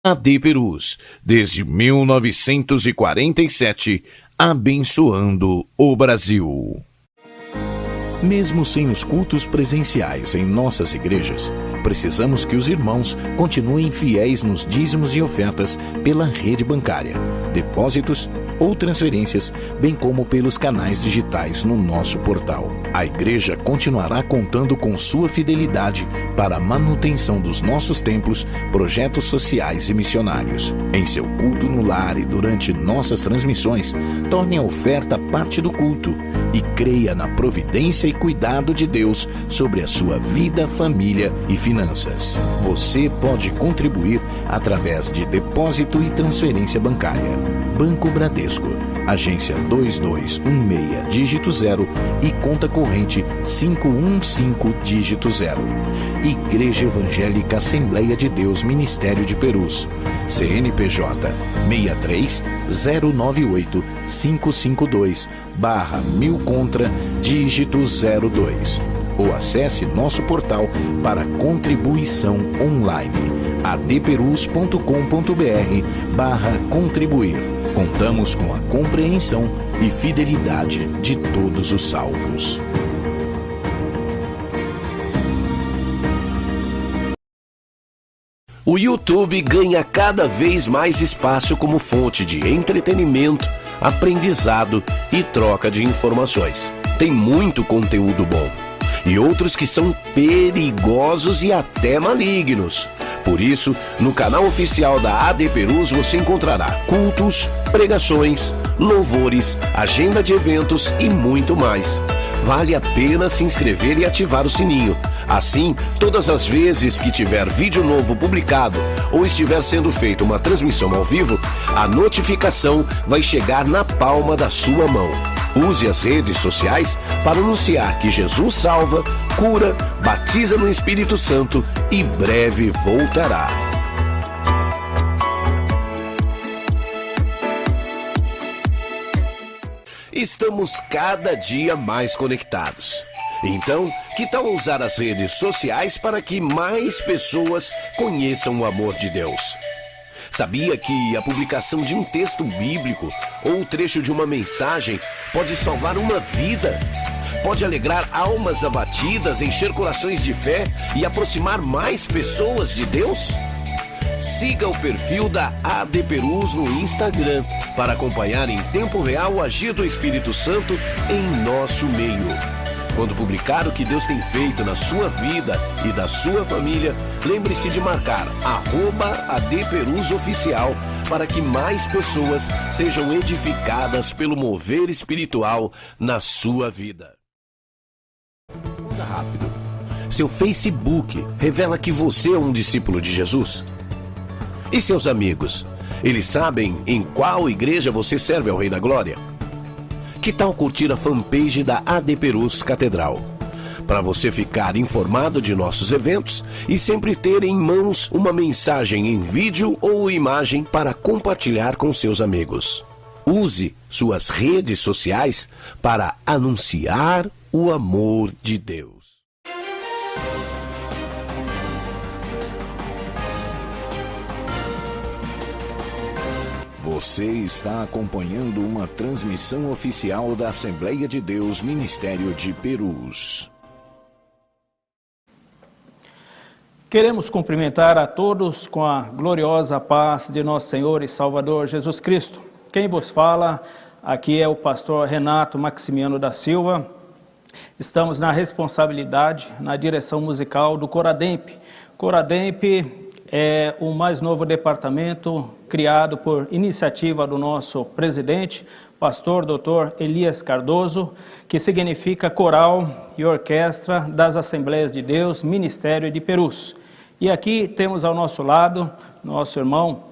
AD Perus, desde 1947, abençoando o Brasil. Mesmo sem os cultos presenciais em nossas igrejas, precisamos que os irmãos continuem fiéis nos dízimos e ofertas pela rede bancária, depósitos ou transferências, bem como pelos canais digitais no nosso portal. A igreja continuará contando com sua fidelidade para a manutenção dos nossos templos, projetos sociais e missionários. Em seu culto no lar e durante nossas transmissões, torne a oferta parte do culto e creia na providência e cuidado de Deus sobre a sua vida, família e finanças. Você pode contribuir através de depósito e transferência bancária. Banco Bradesco, agência 2216, dígito 0 e conta corrente 515, dígito 0. Igreja Evangélica Assembleia de Deus Ministério de Perus, CNPJ 63 098 552 /1000 contra, dígito 02. Ou acesse nosso portal para contribuição online, adperus.com.br/contribuir. Contamos com a compreensão e fidelidade de todos os salvos. O YouTube ganha cada vez mais espaço como fonte de entretenimento, aprendizado e troca de informações. Tem muito conteúdo bom e outros que são perigosos e até malignos. Por isso, no canal oficial da AD Perus você encontrará cultos, pregações, louvores, agenda de eventos e muito mais. Vale a pena se inscrever e ativar o sininho. Assim, todas as vezes que tiver vídeo novo publicado ou estiver sendo feita uma transmissão ao vivo, a notificação vai chegar na palma da sua mão. Use as redes sociais para anunciar que Jesus salva, cura, batiza no Espírito Santo e breve voltará. Estamos cada dia mais conectados. Então, que tal usar as redes sociais para que mais pessoas conheçam o amor de Deus? Sabia que a publicação de um texto bíblico ou o trecho de uma mensagem pode salvar uma vida? Pode alegrar almas abatidas, encher corações de fé e aproximar mais pessoas de Deus? Siga o perfil da AD Perus no Instagram para acompanhar em tempo real o agir do Espírito Santo em nosso meio. Quando publicar o que Deus tem feito na sua vida e da sua família, lembre-se de marcar @ADPerusOficial para que mais pessoas sejam edificadas pelo mover espiritual na sua vida. Responda rápido. Seu Facebook revela que você é um discípulo de Jesus? E seus amigos? Eles sabem em qual igreja você serve ao Rei da Glória? Que tal curtir a fanpage da AD Perus Catedral? Para você ficar informado de nossos eventos e sempre ter em mãos uma mensagem em vídeo ou imagem para compartilhar com seus amigos. Use suas redes sociais para anunciar o amor de Deus. Você está acompanhando uma transmissão oficial da Assembleia de Deus Ministério de Perus. Queremos cumprimentar a todos com a gloriosa paz de nosso Senhor e Salvador Jesus Cristo. Quem vos fala aqui é o pastor Renato Maximiano da Silva. Estamos na responsabilidade, na direção musical do Corademp. Corademp é o mais novo departamento criado por iniciativa do nosso presidente, pastor Dr. Elias Cardoso, que significa Coral e Orquestra das Assembleias de Deus, Ministério de Perus. E aqui temos ao nosso lado nosso irmão.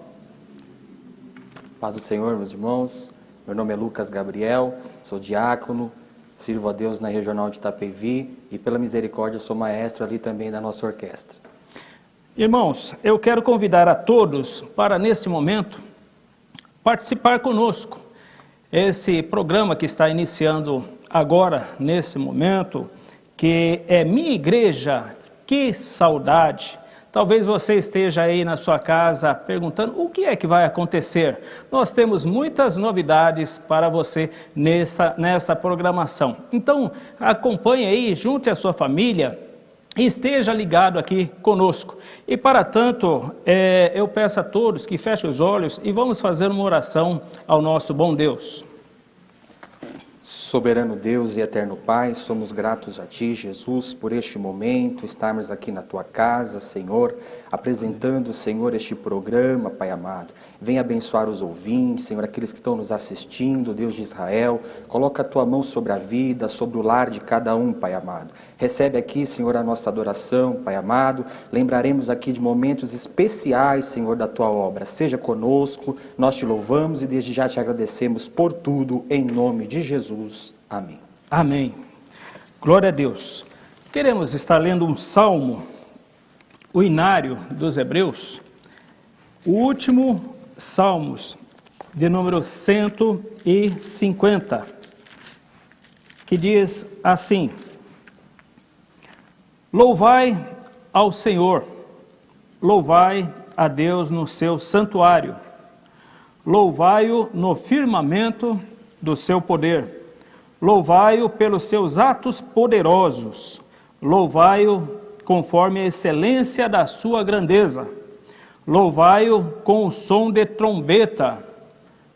Paz do Senhor, meus irmãos. Meu nome é Lucas Gabriel, sou diácono, sirvo a Deus na Regional de Itapevi e pela misericórdia sou maestro ali também da nossa orquestra. Irmãos, eu quero convidar a todos para, neste momento, participar conosco. Esse programa que está iniciando agora, nesse momento, que é Minha Igreja, que saudade, Talvez você esteja aí na sua casa perguntando o que é que vai acontecer. Nós temos muitas novidades para você nessa programação. Então, acompanhe aí, junte a sua família e esteja ligado aqui conosco. E para tanto, eu peço a todos que fechem os olhos e vamos fazer uma oração ao nosso bom Deus. Soberano Deus e eterno Pai, somos gratos a Ti, Jesus, por este momento, estarmos aqui na Tua casa, Senhor, apresentando, Senhor, este programa, Pai amado. Venha abençoar os ouvintes, Senhor, aqueles que estão nos assistindo, Deus de Israel. Coloca a Tua mão sobre a vida, sobre o lar de cada um, Pai amado. Recebe aqui, Senhor, a nossa adoração, Pai amado. Lembraremos aqui de momentos especiais, Senhor, da Tua obra. Seja conosco, nós Te louvamos e desde já Te agradecemos por tudo, em nome de Jesus. Amém. Amém. Glória a Deus. Queremos estar lendo um salmo, o inário dos Hebreus, o último Salmos, de número 150, que diz assim: Louvai ao Senhor, louvai a Deus no seu santuário, louvai-o no firmamento do seu poder, louvai-o pelos seus atos poderosos, louvai-o conforme a excelência da sua grandeza, louvai-o com o som de trombeta,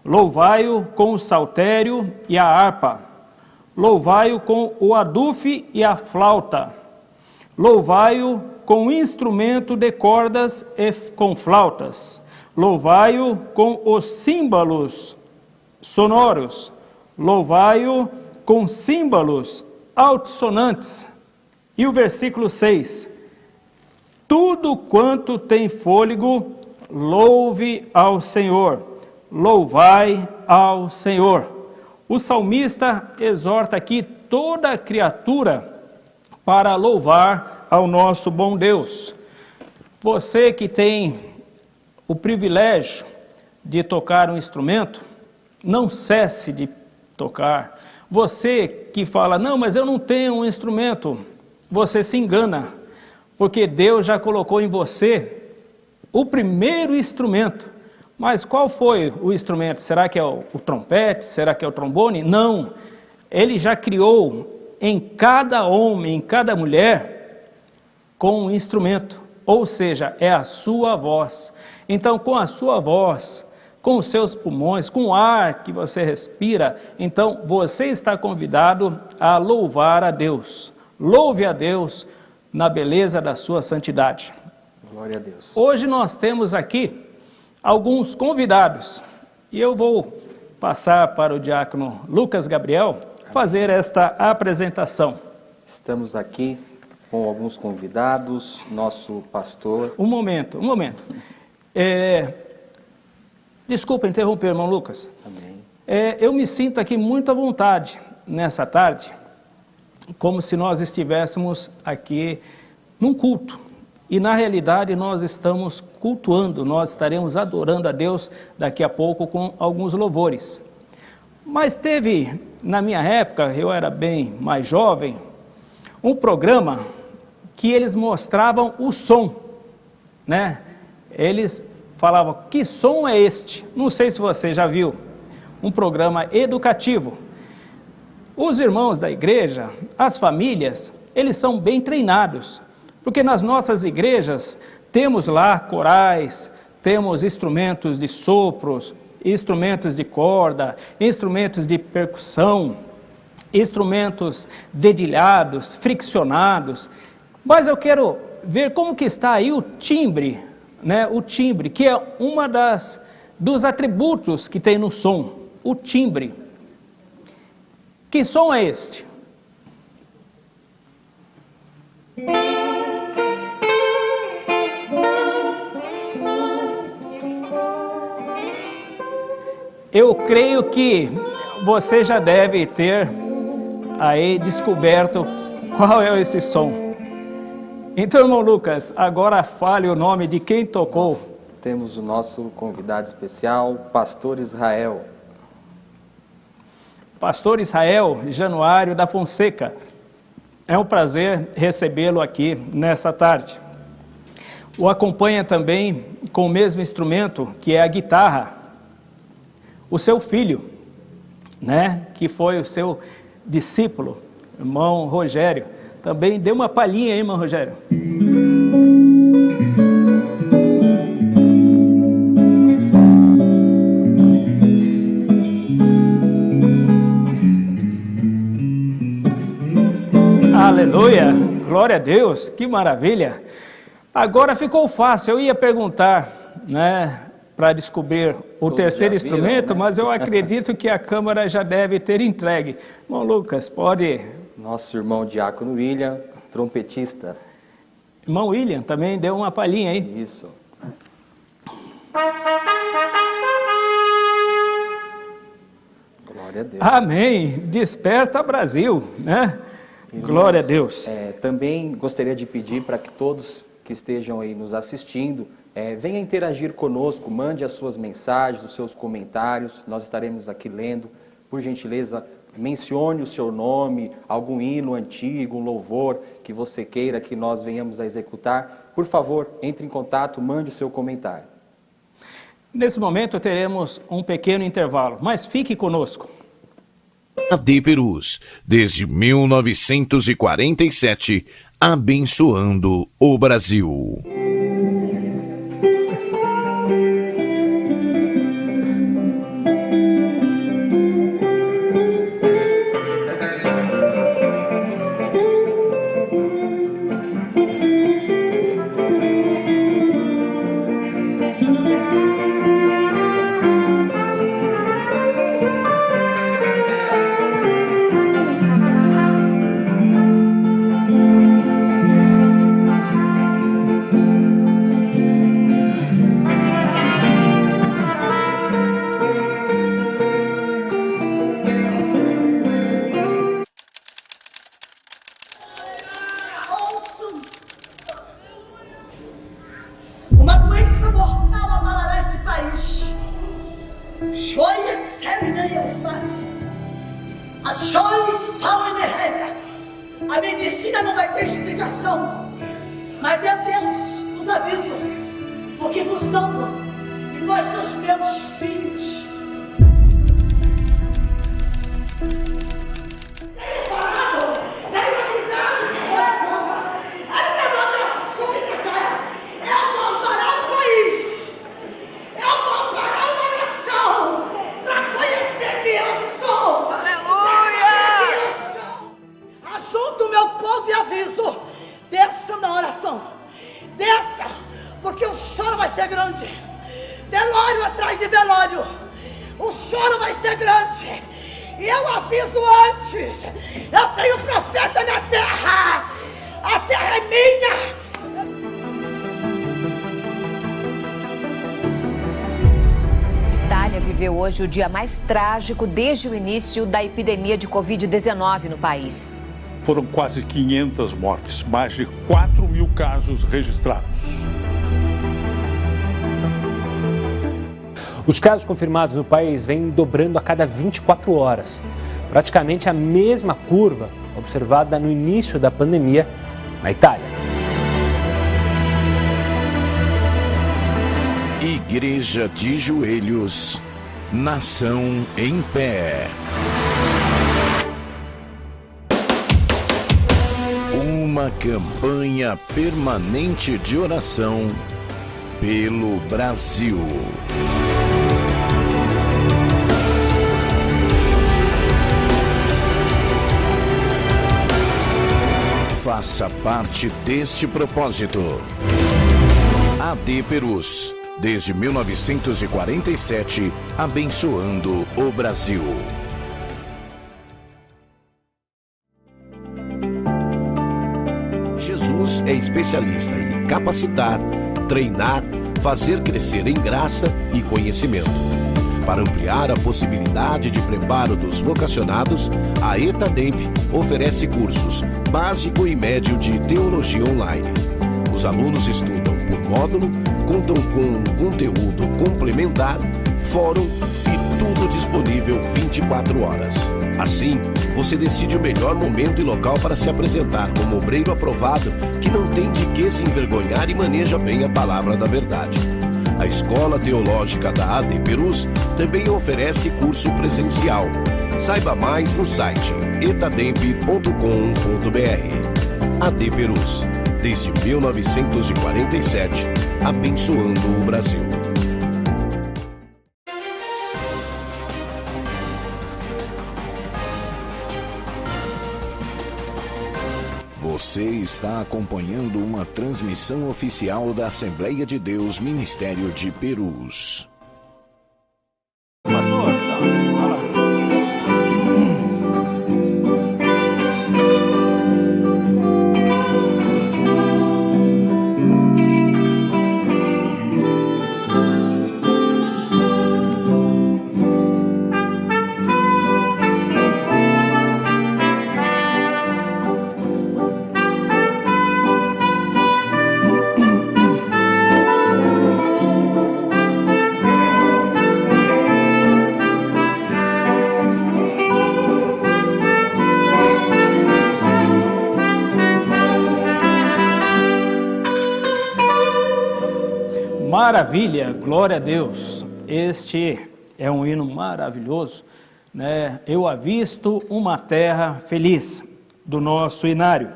louvai-o com o saltério e a harpa, louvai-o com o adufe e a flauta, louvai-o com instrumento de cordas e com flautas, louvai-o com os símbolos sonoros, louvai-o com símbolos altissonantes. E o versículo 6, tudo quanto tem fôlego, louve ao Senhor, louvai ao Senhor. O salmista exorta aqui toda a criatura para louvar ao nosso bom Deus. Você que tem o privilégio de tocar um instrumento, não cesse de tocar. Você que fala, não, mas eu não tenho um instrumento, você se engana, porque Deus já colocou em você o primeiro instrumento. Mas qual foi o instrumento? Será que é o trompete? Será que é o trombone? Não. Ele já criou em cada homem, em cada mulher, com um instrumento. Ou seja, é a sua voz. Então, com a sua voz, com os seus pulmões, com o ar que você respira, então você está convidado a louvar a Deus. Louve a Deus na beleza da sua santidade. Glória a Deus. Hoje nós temos aqui alguns convidados e eu vou passar para o diácono Lucas Gabriel fazer esta apresentação. Estamos aqui com alguns convidados, nosso pastor... Um momento. Desculpa interromper, irmão Lucas. Amém. Eu me sinto aqui muito à vontade nessa tarde, como se nós estivéssemos aqui num culto. E na realidade nós estamos cultuando, nós estaremos adorando a Deus daqui a pouco com alguns louvores. Mas teve, na minha época, eu era bem mais jovem, um programa que eles mostravam o som, né? Eles falavam, que som é este? Não sei se você já viu, um programa educativo. Os irmãos da igreja, as famílias, eles são bem treinados, porque nas nossas igrejas temos lá corais, temos instrumentos de sopros, instrumentos de corda, instrumentos de percussão, instrumentos dedilhados, friccionados. Mas eu quero ver como que está aí o timbre, né? O timbre, que é uma dos atributos que tem no som, o timbre. Que som é este? Eu creio que você já deve ter aí descoberto qual é esse som. Então, irmão Lucas, agora fale o nome de quem tocou. Nós temos o nosso convidado especial, Pastor Israel. Pastor Israel Januário da Fonseca. É um prazer recebê-lo aqui nessa tarde. o acompanha também com o mesmo instrumento, que é a guitarra, o seu filho, né, que foi o seu discípulo, irmão Rogério. Também dê uma palhinha aí, irmão Rogério. Aleluia, glória a Deus, que maravilha. Agora ficou fácil, eu ia perguntar, né, para descobrir o terceiro instrumento, viram, né? Mas eu acredito que a Câmara já deve ter entregue. Irmão Lucas, pode... Nosso irmão Diácono William, trompetista. Irmão William, também deu uma palhinha aí. Isso. Glória a Deus. Amém, desperta Brasil, né? Irmãos, glória a Deus. Também gostaria de pedir para que todos que estejam aí nos assistindo, venham interagir conosco, mande as suas mensagens, os seus comentários, nós estaremos aqui lendo. Por gentileza, mencione o seu nome, algum hino antigo, um louvor que você queira que nós venhamos a executar. Por favor, entre em contato, mande o seu comentário. Nesse momento teremos um pequeno intervalo, mas fique conosco. AD Perus, desde 1947, abençoando o Brasil. A medicina não vai ter explicação, mas é Deus os aviso, porque vos amo e vós sois meus filhos. Desça na oração, desça, porque o choro vai ser grande, velório atrás de velório, o choro vai ser grande, e eu aviso antes, eu tenho profeta na terra, a terra é minha. Itália viveu hoje o dia mais trágico desde o início da epidemia de Covid-19 no país. Foram quase 500 mortes, mais de 4.000 casos registrados. Os casos confirmados no país vêm dobrando a cada 24 horas. Praticamente a mesma curva observada no início da pandemia na Itália. Igreja de joelhos, nação em pé. Uma campanha permanente de oração pelo Brasil. Faça parte deste propósito. AD Perus, desde 1947, abençoando o Brasil. Jesus é especialista em capacitar, treinar, fazer crescer em graça e conhecimento. Para ampliar a possibilidade de preparo dos vocacionados, a ETADEMP oferece cursos básico e médio de teologia online. Os alunos estudam por módulo, contam com conteúdo complementar, fórum e tudo disponível 24 horas. Assim, você decide o melhor momento e local para se apresentar como obreiro aprovado que não tem de que se envergonhar e maneja bem a palavra da verdade. A Escola Teológica da AD Perus também oferece curso presencial. Saiba mais no site etademp.com.br. AD Perus, desde 1947, abençoando o Brasil. Você está acompanhando uma transmissão oficial da Assembleia de Deus Ministério de Perus. Pastor, olha lá. Maravilha, glória a Deus. Este é um hino maravilhoso, né? Eu avisto uma terra feliz, do nosso hinário.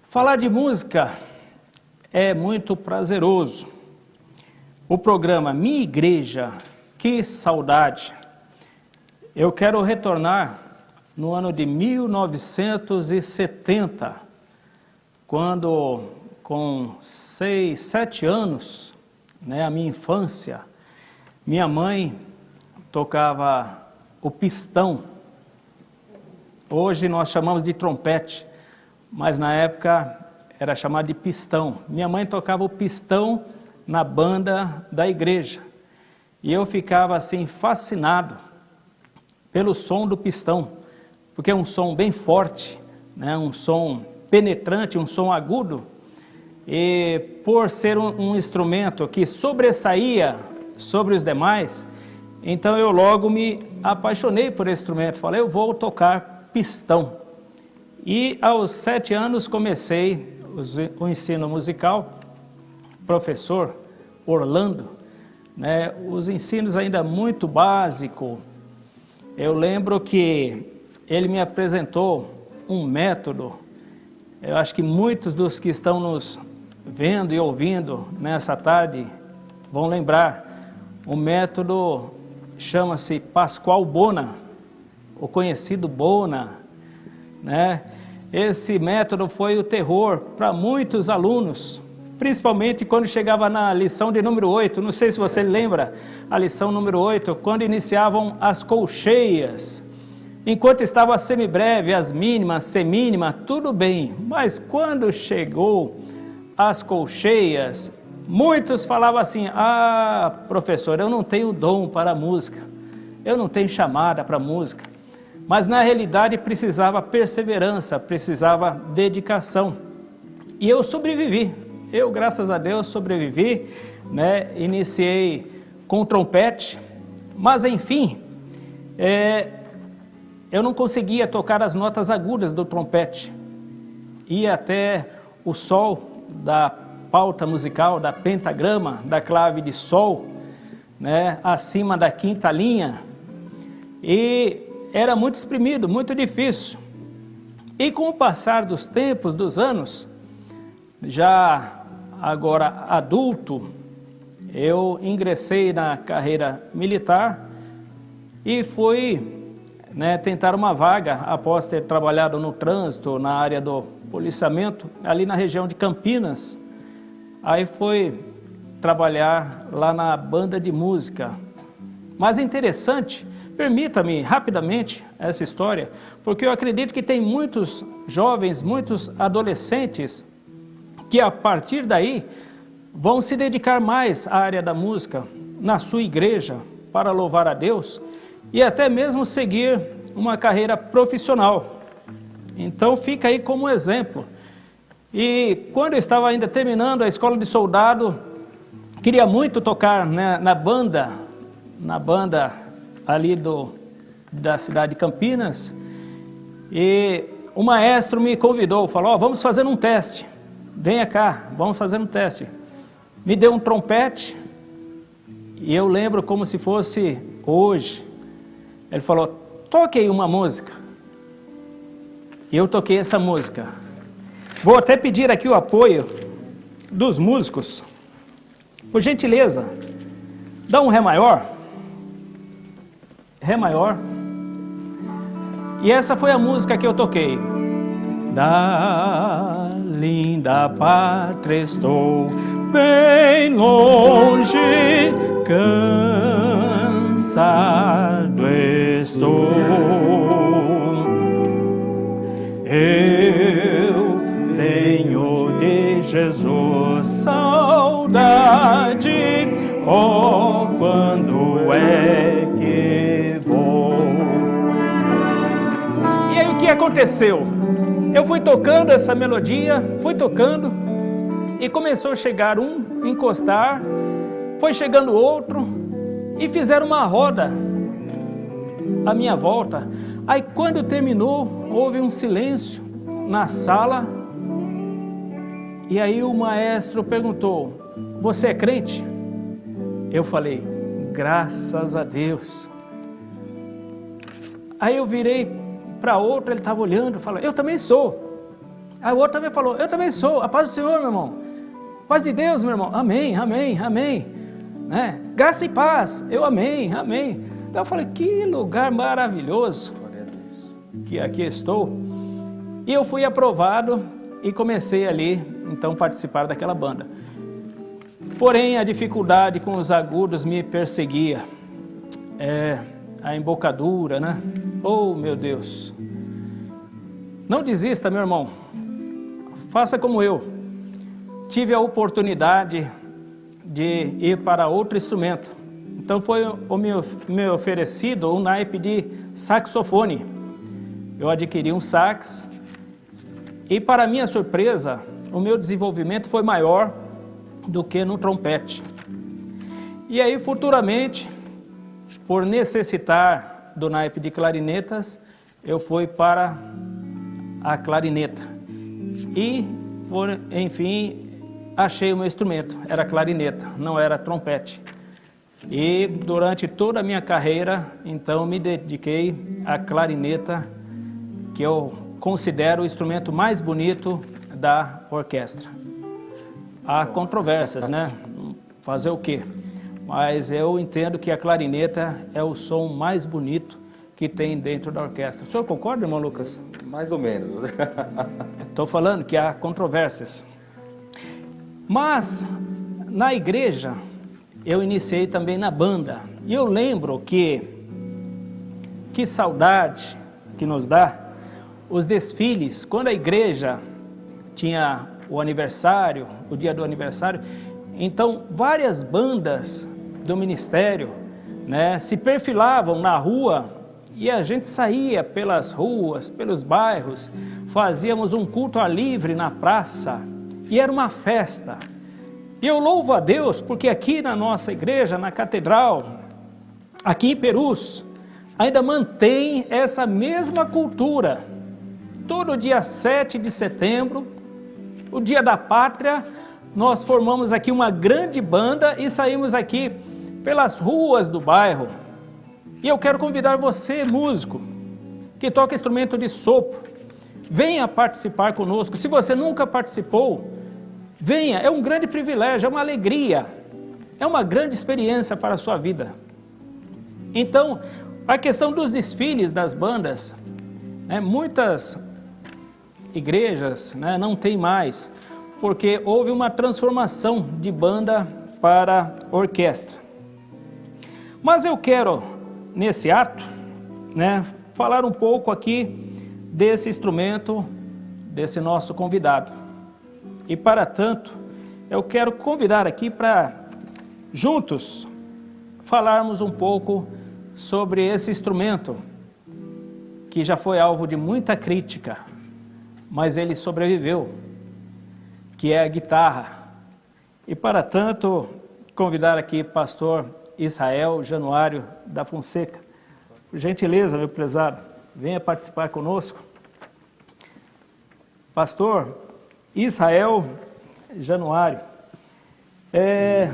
Falar de música é muito prazeroso. O programa Minha Igreja, que saudade. Eu quero retornar no ano de 1970, quando com 6, 7 anos, né, a minha infância, minha mãe tocava o pistão. Hoje nós chamamos de trompete, mas na época era chamado de pistão. Minha mãe tocava o pistão na banda da igreja. E eu ficava assim fascinado pelo som do pistão, porque é um som bem forte, né, um som penetrante, um som agudo. E por ser um instrumento que sobressaía sobre os demais, então eu logo me apaixonei por esse instrumento. Falei, eu vou tocar pistão. E aos 7 anos comecei o ensino musical, professor Orlando, né, os ensinos ainda muito básicos. Eu lembro que ele me apresentou um método. Eu acho que muitos dos que estão nos vendo e ouvindo nessa tarde vão lembrar. O método chama-se Pascoal Bona, o conhecido Bona, né? Esse método foi o terror para muitos alunos, principalmente quando chegava na lição de número 8, não sei se você lembra, a lição número 8, quando iniciavam as colcheias. Enquanto estava a semibreve, as mínimas, semínima, tudo bem, mas quando chegou as colcheias, muitos falavam assim, professor, eu não tenho dom para a música, eu não tenho chamada para a música, mas na realidade precisava perseverança, precisava dedicação, e eu sobrevivi, graças a Deus sobrevivi, né? Iniciei com trompete, mas enfim, eu não conseguia tocar as notas agudas do trompete, ia até o sol da pauta musical, da pentagrama, da clave de sol, né, acima da 5ª linha, e era muito exprimido, muito difícil. E com o passar dos tempos, dos anos, já agora adulto, eu ingressei na carreira militar e fui, né, tentar uma vaga após ter trabalhado no trânsito, na área do policiamento, ali na região de Campinas. Aí fui trabalhar lá na banda de música. Mas interessante, permita-me rapidamente essa história, porque eu acredito que tem muitos jovens, muitos adolescentes, que a partir daí vão se dedicar mais à área da música, na sua igreja, para louvar a Deus, e até mesmo seguir uma carreira profissional. Então fica aí como exemplo. E quando eu estava ainda terminando a escola de soldado, queria muito tocar, né, na banda na banda ali da cidade de Campinas, e o maestro me convidou, falou, vamos fazer um teste, venha cá, vamos fazer um teste. Me deu um trompete, e eu lembro como se fosse hoje. Ele falou, toque aí uma música. E eu toquei essa música. Vou até pedir aqui o apoio dos músicos. Por gentileza, dá um Ré maior. Ré maior. E essa foi a música que eu toquei. Da linda pátria estou bem longe, cansado estou. Eu tenho de Jesus saudade, oh, quando é que vou? E aí o que aconteceu? Eu fui tocando essa melodia, fui tocando, e começou a chegar um, encostar, foi chegando outro, e fizeram uma roda à minha volta. Aí quando terminou, houve um silêncio na sala, e aí o maestro perguntou, você é crente? Eu falei, graças a Deus. Aí eu virei para outro, ele estava olhando, falou, eu também sou. Aí o outro também falou, eu também sou, a paz do Senhor, meu irmão. Paz de Deus, meu irmão, amém, amém, amém. Né? Graça e paz, eu amém, amém. Então eu falei, que lugar maravilhoso que aqui estou. E eu fui aprovado e comecei ali, então, participar daquela banda. Porém, a dificuldade com os agudos me perseguia. A embocadura, né? Oh, meu Deus. Não desista, meu irmão. Faça como eu. Tive a oportunidade de ir para outro instrumento. Então foi me oferecido um naipe de saxofone. Eu adquiri um sax e, para minha surpresa, o meu desenvolvimento foi maior do que no trompete. E aí, futuramente, por necessitar do naipe de clarinetas, eu fui para a clarineta. E, enfim, achei o meu instrumento, era clarineta, não era trompete. E durante toda a minha carreira, então, me dediquei à clarineta, que eu considero o instrumento mais bonito da orquestra. Há controvérsias, né? Fazer o quê? Mas eu entendo que a clarineta é o som mais bonito que tem dentro da orquestra. O senhor concorda, irmão Lucas? Mais ou menos. Estou falando que há controvérsias. Mas, na igreja, eu iniciei também na banda. E eu lembro que saudade que nos dá os desfiles, quando a igreja tinha o aniversário, o dia do aniversário, então várias bandas do ministério, né, se perfilavam na rua e a gente saía pelas ruas, pelos bairros, fazíamos um culto ar livre na praça e era uma festa. E eu louvo a Deus porque aqui na nossa igreja, na catedral, aqui em Perus, ainda mantém essa mesma cultura. Todo dia 7 de setembro, o dia da pátria, nós formamos aqui uma grande banda e saímos aqui pelas ruas do bairro. E eu quero convidar você, músico, que toca instrumento de sopro, venha participar conosco. Se você nunca participou, venha, é um grande privilégio, é uma alegria, é uma grande experiência para a sua vida. Então, a questão dos desfiles das bandas, muitas igrejas, né, não tem mais, porque houve uma transformação de banda para orquestra. Mas eu quero, nesse ato, né, falar um pouco aqui desse instrumento, desse nosso convidado. E para tanto, eu quero convidar aqui para, juntos, falarmos um pouco sobre esse instrumento, que já foi alvo de muita crítica, mas ele sobreviveu, que é a guitarra. E para tanto, convidar aqui pastor Israel Januário da Fonseca. Por gentileza, meu prezado, venha participar conosco. Pastor Israel Januário, é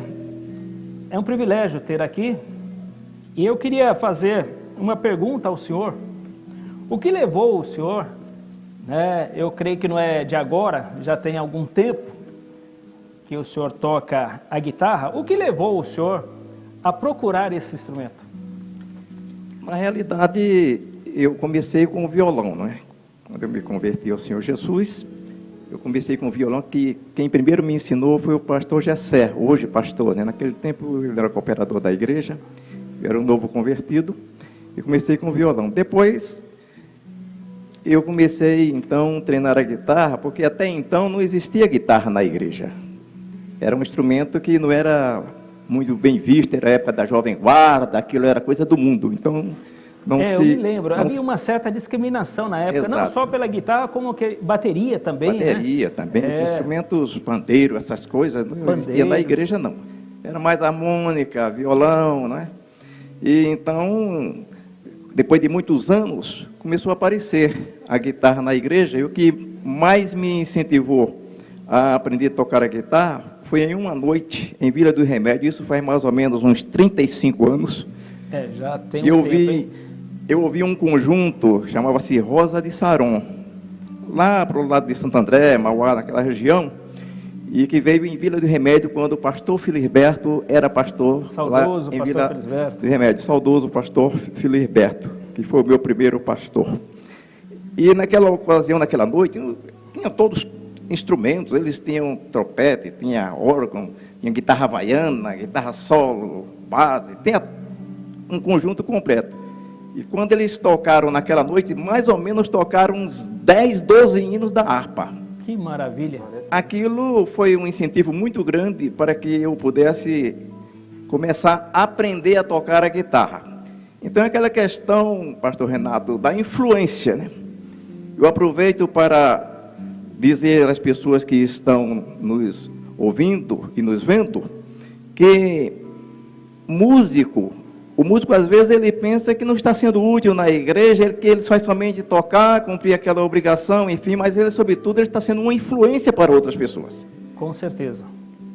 um privilégio ter aqui, e eu queria fazer uma pergunta ao senhor. O que levou o senhor, né, eu creio que não é de agora, já tem algum tempo que o senhor toca a guitarra, o que levou o senhor a procurar esse instrumento? Na realidade, eu comecei com o violão, não é? Quando eu me converti ao Senhor Jesus, eu comecei com o violão, que quem primeiro me ensinou foi o pastor Gessé, hoje pastor, né? Naquele tempo ele era cooperador da igreja, eu era um novo convertido, e comecei com o violão. Depois, eu comecei, então, a treinar a guitarra, porque até então não existia guitarra na igreja. Era um instrumento que não era muito bem visto, era a época da Jovem Guarda, aquilo era coisa do mundo, então... eu me lembro, havia uma certa discriminação na época, não só pela guitarra, como que bateria também, bateria, né? Também, esses instrumentos, pandeiro, essas coisas, não existia na igreja, não. Era mais harmônica, violão, né? E então, depois de muitos anos, começou a aparecer a guitarra na igreja, e o que mais me incentivou a aprender a tocar a guitarra foi em uma noite, em Vila do Remédio, isso faz mais ou menos uns 35 anos. Já tem um tempo, hein? Eu ouvi um conjunto, chamava-se Rosa de Saron, lá para o lado de Santo André, Mauá, naquela região, e que veio em Vila do Remédio, quando o pastor Filiberto era pastor. Saudoso lá em pastor Vila Filiberto. do Remédio, saudoso pastor Filiberto, que foi o meu primeiro pastor. E naquela ocasião, naquela noite, tinha todos instrumentos, eles tinham trompete, tinha órgão, tinha guitarra havaiana, guitarra solo, base, tinha um conjunto completo. E quando eles tocaram naquela noite, mais ou menos tocaram uns 10, 12 hinos da harpa. Que maravilha! Aquilo foi um incentivo muito grande para que eu pudesse começar a aprender a tocar a guitarra. Então, aquela questão, pastor Renato, da influência, né? Eu aproveito para dizer às pessoas que estão nos ouvindo e nos vendo que o músico às vezes ele pensa que não está sendo útil na igreja, que ele faz somente tocar, cumprir aquela obrigação, enfim, mas ele, sobretudo, ele está sendo uma influência para outras pessoas. Com certeza.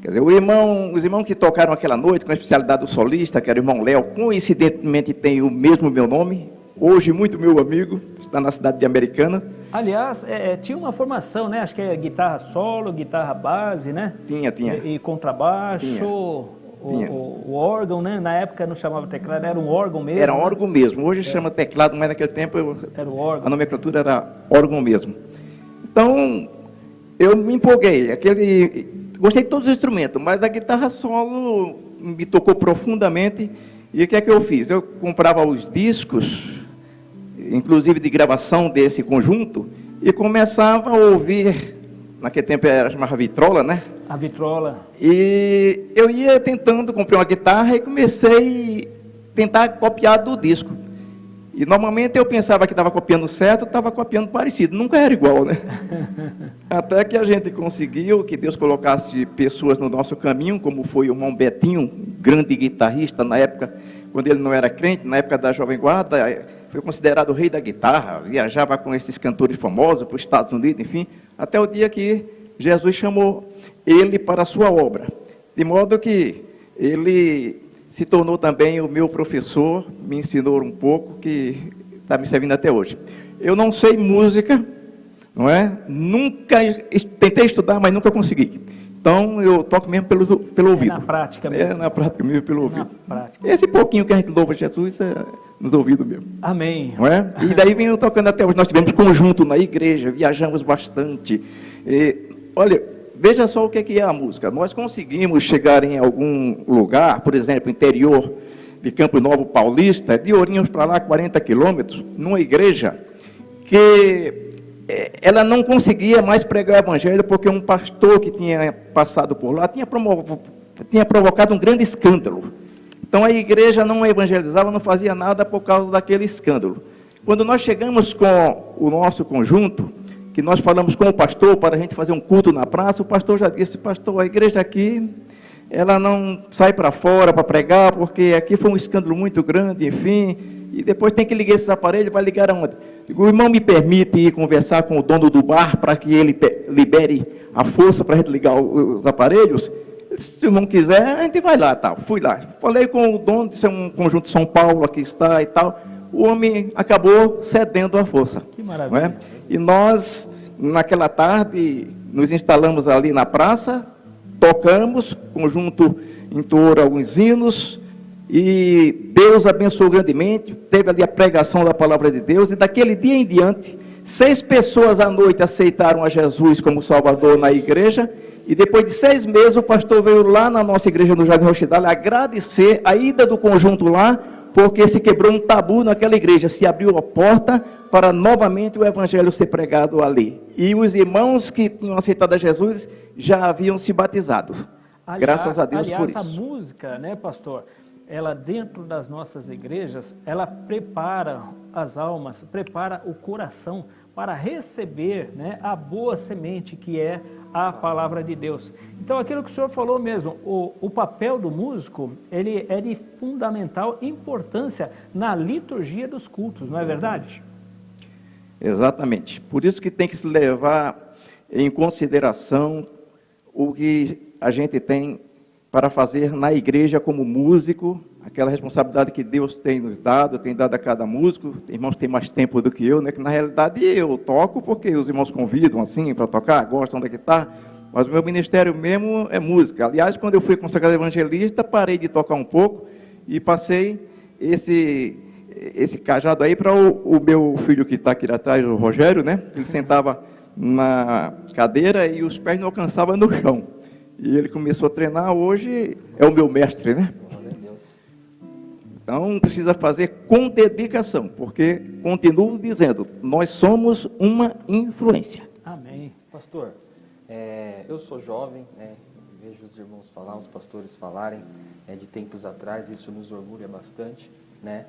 Quer dizer, os irmãos que tocaram aquela noite com a especialidade do solista, que era o irmão Léo, coincidentemente tem o mesmo meu nome, hoje muito meu amigo, está na cidade de Americana. Aliás, tinha uma formação, né? Acho que é guitarra solo, guitarra base, né? Tinha. E contrabaixo, o órgão, né? Na época não chamava teclado, era um órgão mesmo. Era um órgão mesmo, hoje chama teclado, mas naquele tempo era o órgão. A nomenclatura era órgão mesmo. Então, eu me empolguei, gostei de todos os instrumentos, mas a guitarra solo me tocou profundamente. E o que é que eu fiz? Eu comprava os discos, inclusive de gravação desse conjunto, e começava a ouvir, naquele tempo era chamada vitrola, né? A vitrola. E eu ia tentando, comprei uma guitarra e comecei a tentar copiar do disco. E normalmente eu pensava que estava copiando certo, estava copiando parecido, nunca era igual, né? Até que a gente conseguiu que Deus colocasse pessoas no nosso caminho, como foi o irmão Betinho, grande guitarrista na época, quando ele não era crente, na época da Jovem Guarda, foi considerado o rei da guitarra, viajava com esses cantores famosos para os Estados Unidos, enfim, até o dia que Jesus chamou ele para a sua obra. De modo que ele se tornou também o meu professor, me ensinou um pouco, que está me servindo até hoje. Eu não sei música, não é? Nunca tentei estudar, mas nunca consegui. Então, eu toco mesmo pelo ouvido. Na prática mesmo. Na prática mesmo, pelo ouvido. Esse pouquinho que a gente louva Jesus é nos ouvidos mesmo. Amém. Não é? E daí venho tocando até hoje. Nós tivemos conjunto na igreja, viajamos bastante. Olha, veja só o que é a música. Nós conseguimos chegar em algum lugar, por exemplo, interior de Campo Novo Paulista, de Ourinhos para lá, 40 quilômetros, numa igreja que ela não conseguia mais pregar o evangelho, porque um pastor que tinha passado por lá tinha provocado um grande escândalo. Então a igreja não evangelizava, não fazia nada por causa daquele escândalo. Quando nós chegamos com o nosso conjunto, que nós falamos com o pastor para a gente fazer um culto na praça, o pastor já disse: pastor, a igreja aqui ela não sai para fora para pregar, porque aqui foi um escândalo muito grande, enfim, e depois tem que ligar esses aparelhos, vai ligar aonde? O irmão me permite ir conversar com o dono do bar para que ele libere a força para a gente ligar os aparelhos? Se o irmão quiser, a gente vai lá, tal. Fui lá, falei com o dono, disse, é um conjunto São Paulo, aqui está e tal. O homem acabou cedendo à força. Que maravilha. Não é? E nós, naquela tarde, nos instalamos ali na praça, tocamos, conjunto entoou alguns hinos, e Deus abençoou grandemente, teve ali a pregação da palavra de Deus, e daquele dia em diante, 6 pessoas à noite aceitaram a Jesus como Salvador na igreja, e depois de 6 meses o pastor veio lá na nossa igreja no Jardim Rochidale agradecer a ida do conjunto lá, porque se quebrou um tabu naquela igreja, se abriu a porta para novamente o evangelho ser pregado ali. E os irmãos que tinham aceitado a Jesus já haviam se batizado. Graças a Deus por isso. A música, né, pastor, ela dentro das nossas igrejas, ela prepara as almas, prepara o coração para receber, né, a boa semente que é a palavra de Deus. Então, aquilo que o senhor falou mesmo, o papel do músico, ele é de fundamental importância na liturgia dos cultos, não é verdade? Exatamente. Por isso que tem que se levar em consideração o que a gente tem para fazer na igreja como músico, aquela responsabilidade que Deus tem nos dado, tem dado a cada músico. Irmãos têm mais tempo do que eu, né? Que na realidade eu toco porque os irmãos convidam assim para tocar, gostam da guitarra, mas o meu ministério mesmo é música. Aliás, quando eu fui consagrado evangelista, parei de tocar um pouco e passei esse cajado aí para o meu filho que está aqui atrás, o Rogério, né? Ele sentava na cadeira e os pés não alcançavam no chão. E ele começou a treinar, hoje é o meu mestre, né? Então, precisa fazer com dedicação, porque, continuo dizendo, nós somos uma influência. Amém. Pastor, eu sou jovem, né? Vejo os irmãos falar, os pastores falarem de tempos atrás, isso nos orgulha bastante, né?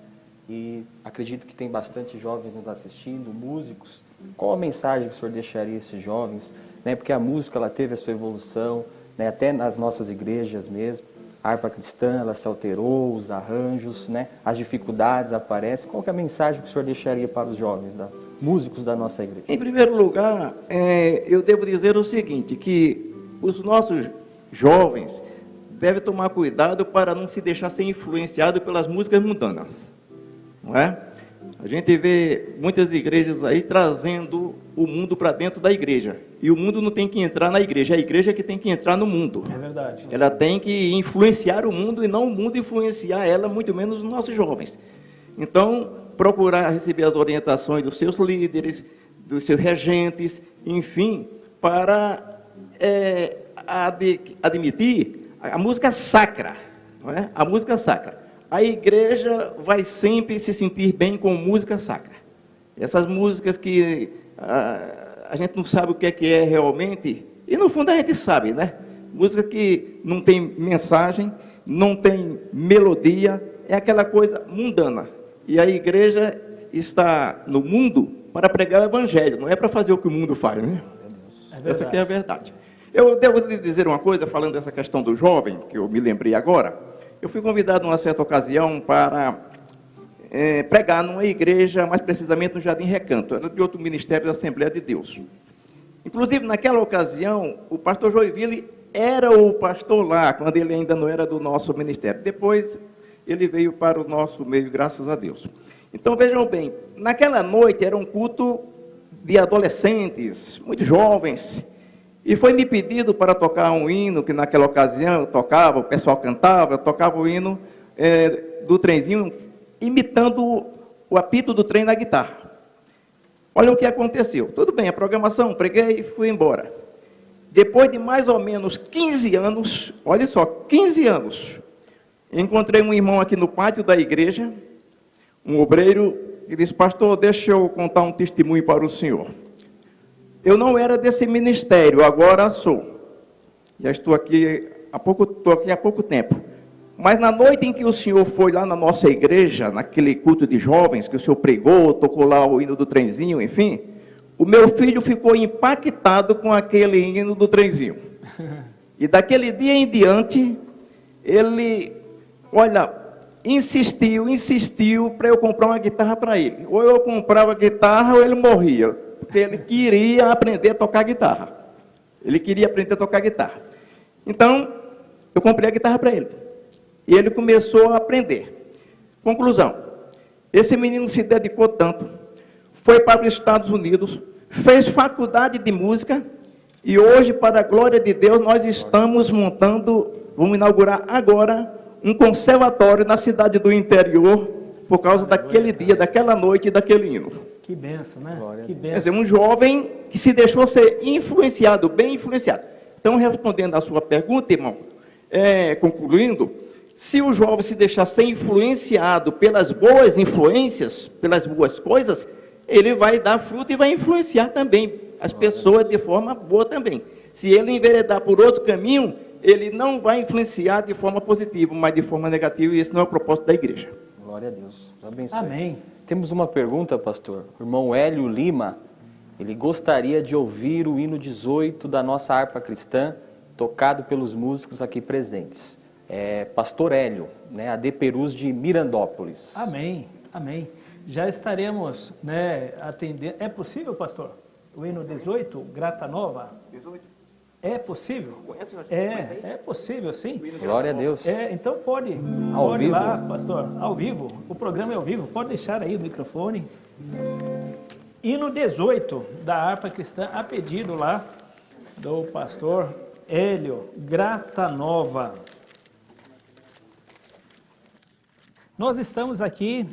E acredito que tem bastante jovens nos assistindo, músicos. Qual a mensagem que o senhor deixaria a esses jovens? Né? Porque a música ela teve a sua evolução, né? Até nas nossas igrejas mesmo. A harpa cristã, ela se alterou, os arranjos, né? As dificuldades aparecem. Qual que é a mensagem que o senhor deixaria para os jovens, músicos da nossa igreja? Em primeiro lugar, eu devo dizer o seguinte, que os nossos jovens devem tomar cuidado para não se deixar ser influenciado pelas músicas mundanas, não é? A gente vê muitas igrejas aí trazendo o mundo para dentro da igreja. E o mundo não tem que entrar na igreja, é a igreja que tem que entrar no mundo. É verdade. Ela tem que influenciar o mundo e não o mundo influenciar ela, muito menos os nossos jovens. Então, procurar receber as orientações dos seus líderes, dos seus regentes, enfim, para admitir a música sacra, não é? A música sacra. A igreja vai sempre se sentir bem com música sacra. Essas músicas que a gente não sabe o que é realmente, e no fundo a gente sabe, né? Música que não tem mensagem, não tem melodia, é aquela coisa mundana. E a igreja está no mundo para pregar o evangelho, não é para fazer o que o mundo faz, né? Essa aqui é a verdade. Eu devo lhe dizer uma coisa, falando dessa questão do jovem, que eu me lembrei agora. Eu fui convidado numa certa ocasião para pregar numa igreja, mais precisamente no Jardim Recanto, era de outro ministério da Assembleia de Deus. Inclusive, naquela ocasião, o pastor Joiville era o pastor lá, quando ele ainda não era do nosso ministério. Depois, ele veio para o nosso meio, graças a Deus. Então, vejam bem, naquela noite era um culto de adolescentes, muito jovens, e foi me pedido para tocar um hino, que naquela ocasião eu tocava, o pessoal cantava, eu tocava o hino do trenzinho, imitando o apito do trem na guitarra. Olha o que aconteceu. Tudo bem, a programação, preguei e fui embora. Depois de mais ou menos 15 anos, olha só, 15 anos, encontrei um irmão aqui no pátio da igreja, um obreiro, que disse, pastor, deixa eu contar um testemunho para o senhor. Eu não era desse ministério, agora sou. Já estou aqui há pouco tempo. Mas na noite em que o senhor foi lá na nossa igreja, naquele culto de jovens, que o senhor pregou, tocou lá o hino do trenzinho, enfim, o meu filho ficou impactado com aquele hino do trenzinho. E daquele dia em diante, ele, olha, insistiu para eu comprar uma guitarra para ele. Ou eu comprava a guitarra ou ele morria, porque ele queria aprender a tocar guitarra. Ele queria aprender a tocar guitarra. Então, eu comprei a guitarra para ele. E ele começou a aprender. Conclusão, esse menino se dedicou tanto, foi para os Estados Unidos, fez faculdade de música, e hoje, para a glória de Deus, nós estamos montando, vamos inaugurar agora, um conservatório na cidade do interior, por causa daquele dia, daquela noite e daquele hino. Que benção, né? Que Quer benção. dizer, um jovem que se deixou ser influenciado, bem influenciado. Então, respondendo à sua pergunta, irmão, concluindo, se o jovem se deixar ser influenciado pelas boas influências, pelas boas coisas, ele vai dar fruto e vai influenciar também as pessoas de forma boa também. Se ele enveredar por outro caminho, ele não vai influenciar de forma positiva, mas de forma negativa, e esse não é o propósito da igreja. Glória a Deus. Deus abençoe. Amém. Temos uma pergunta, pastor. O irmão Hélio Lima, ele gostaria de ouvir o hino 18 da nossa harpa cristã, tocado pelos músicos aqui presentes. Pastor Hélio, né, AD Perus de Mirandópolis. Amém. Amém. Já estaremos, né, atendendo. É possível, pastor? O hino 18, Grata Nova? 18. É possível? É possível, sim. Glória a Deus. Então pode vivo. Ir lá, pastor, ao vivo. O programa é ao vivo. Pode deixar aí o microfone. Hino 18 da harpa cristã, a pedido lá do pastor Hélio, Grata Nova. Nós estamos aqui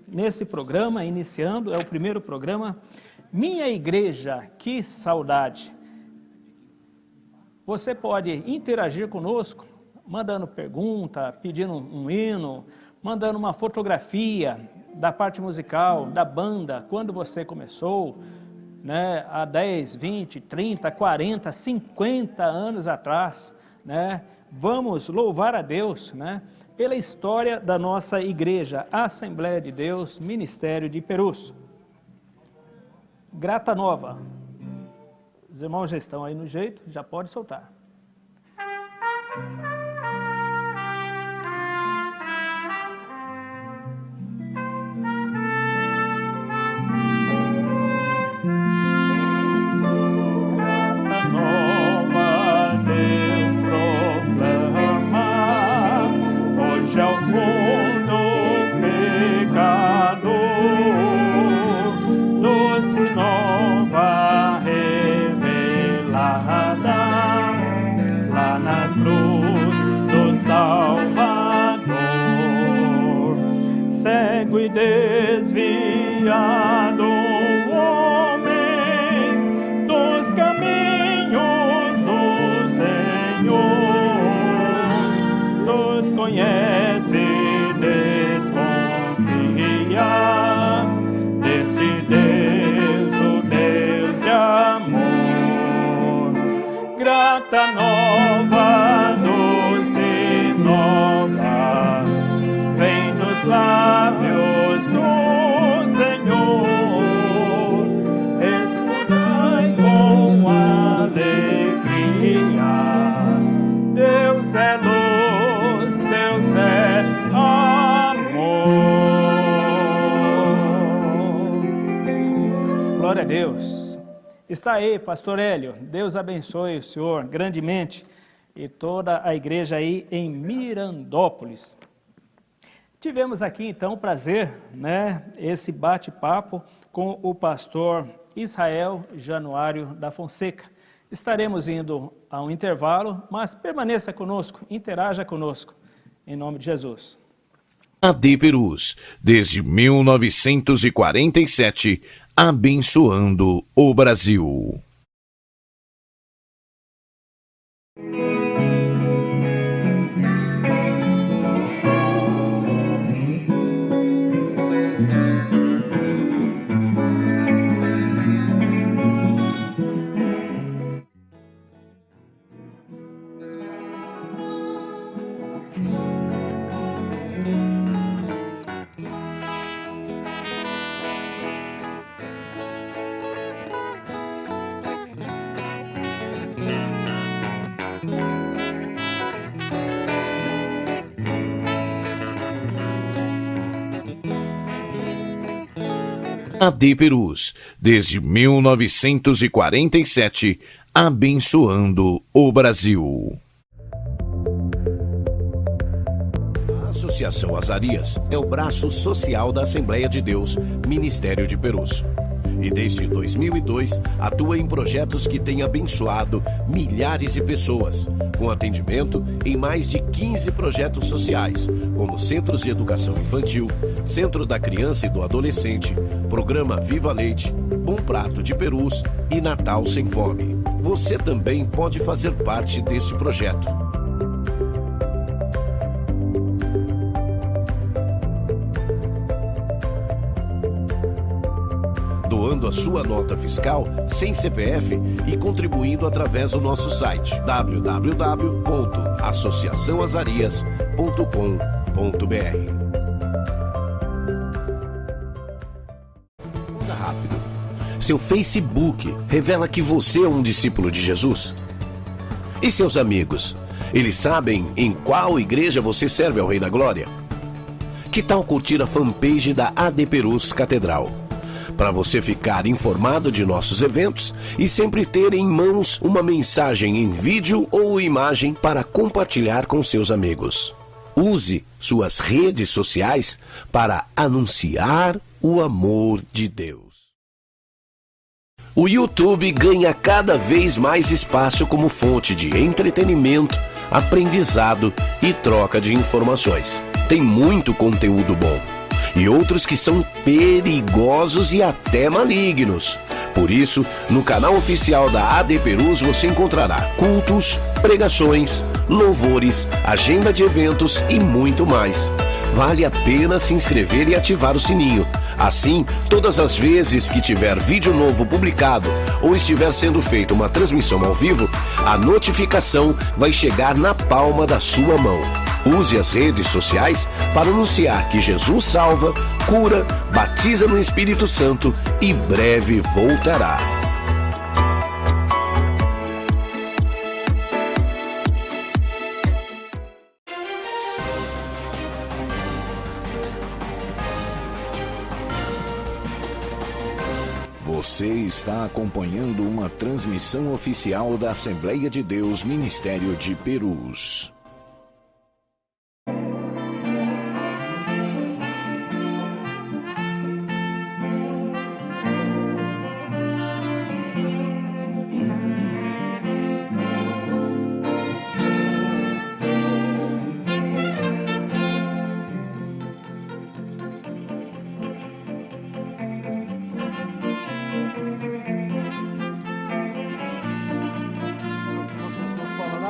nesse programa, iniciando, é o primeiro programa, Minha Igreja, que saudade. Você pode interagir conosco, mandando pergunta, pedindo um hino, mandando uma fotografia da parte musical, da banda, quando você começou, né, há 10, 20, 30, 40, 50 anos atrás, né? Vamos louvar a Deus, né, pela história da nossa igreja, Assembleia de Deus, Ministério de Perus. Grata Nova. Os irmãos já estão aí no jeito, já pode soltar. Hoje ao mundo pecador, doce nova revelada, lá na cruz do Salvador. Cego e desviado homem dos caminhos do Senhor, nos conhece e desconfia deste Deus, o Deus de amor. Grata nova, doce nova, vem dos lábios do Senhor. Escutai com alegria, Deus é luz, Deus é amor. Glória a Deus. Está aí, pastor Hélio. Deus abençoe o senhor grandemente e toda a igreja aí em Mirandópolis. Tivemos aqui então o prazer, né, esse bate-papo com o pastor Israel Januário da Fonseca. Estaremos indo a um intervalo, mas permaneça conosco, interaja conosco, em nome de Jesus. AD Perus, desde 1947, abençoando o Brasil. AD Perus, desde 1947, abençoando o Brasil. A Associação Azarias é o braço social da Assembleia de Deus, Ministério de Perus. E desde 2002 atua em projetos que têm abençoado milhares de pessoas, com atendimento em mais de 15 projetos sociais, como Centros de Educação Infantil, Centro da Criança e do Adolescente, Programa Viva Leite, Bom Prato de Perus e Natal Sem Fome. Você também pode fazer parte desse projeto. Doando a sua nota fiscal sem CPF e contribuindo através do nosso site www.associaçãoazarias.com.br. Responda rápido. Seu Facebook revela que você é um discípulo de Jesus? E seus amigos? Eles sabem em qual igreja você serve ao Rei da Glória? Que tal curtir a fanpage da AD Perus Catedral? Para você ficar informado de nossos eventos e sempre ter em mãos uma mensagem em vídeo ou imagem para compartilhar com seus amigos. Use suas redes sociais para anunciar o amor de Deus. O YouTube ganha cada vez mais espaço como fonte de entretenimento, aprendizado e troca de informações. Tem muito conteúdo bom. E outros que são perigosos e até malignos. Por isso, no canal oficial da AD Perus você encontrará cultos, pregações, louvores, agenda de eventos e muito mais. Vale a pena se inscrever e ativar o sininho. Assim, todas as vezes que tiver vídeo novo publicado ou estiver sendo feita uma transmissão ao vivo, a notificação vai chegar na palma da sua mão. Use as redes sociais para anunciar que Jesus salva, cura, batiza no Espírito Santo e breve voltará. Você está acompanhando uma transmissão oficial da Assembleia de Deus, Ministério de Perus.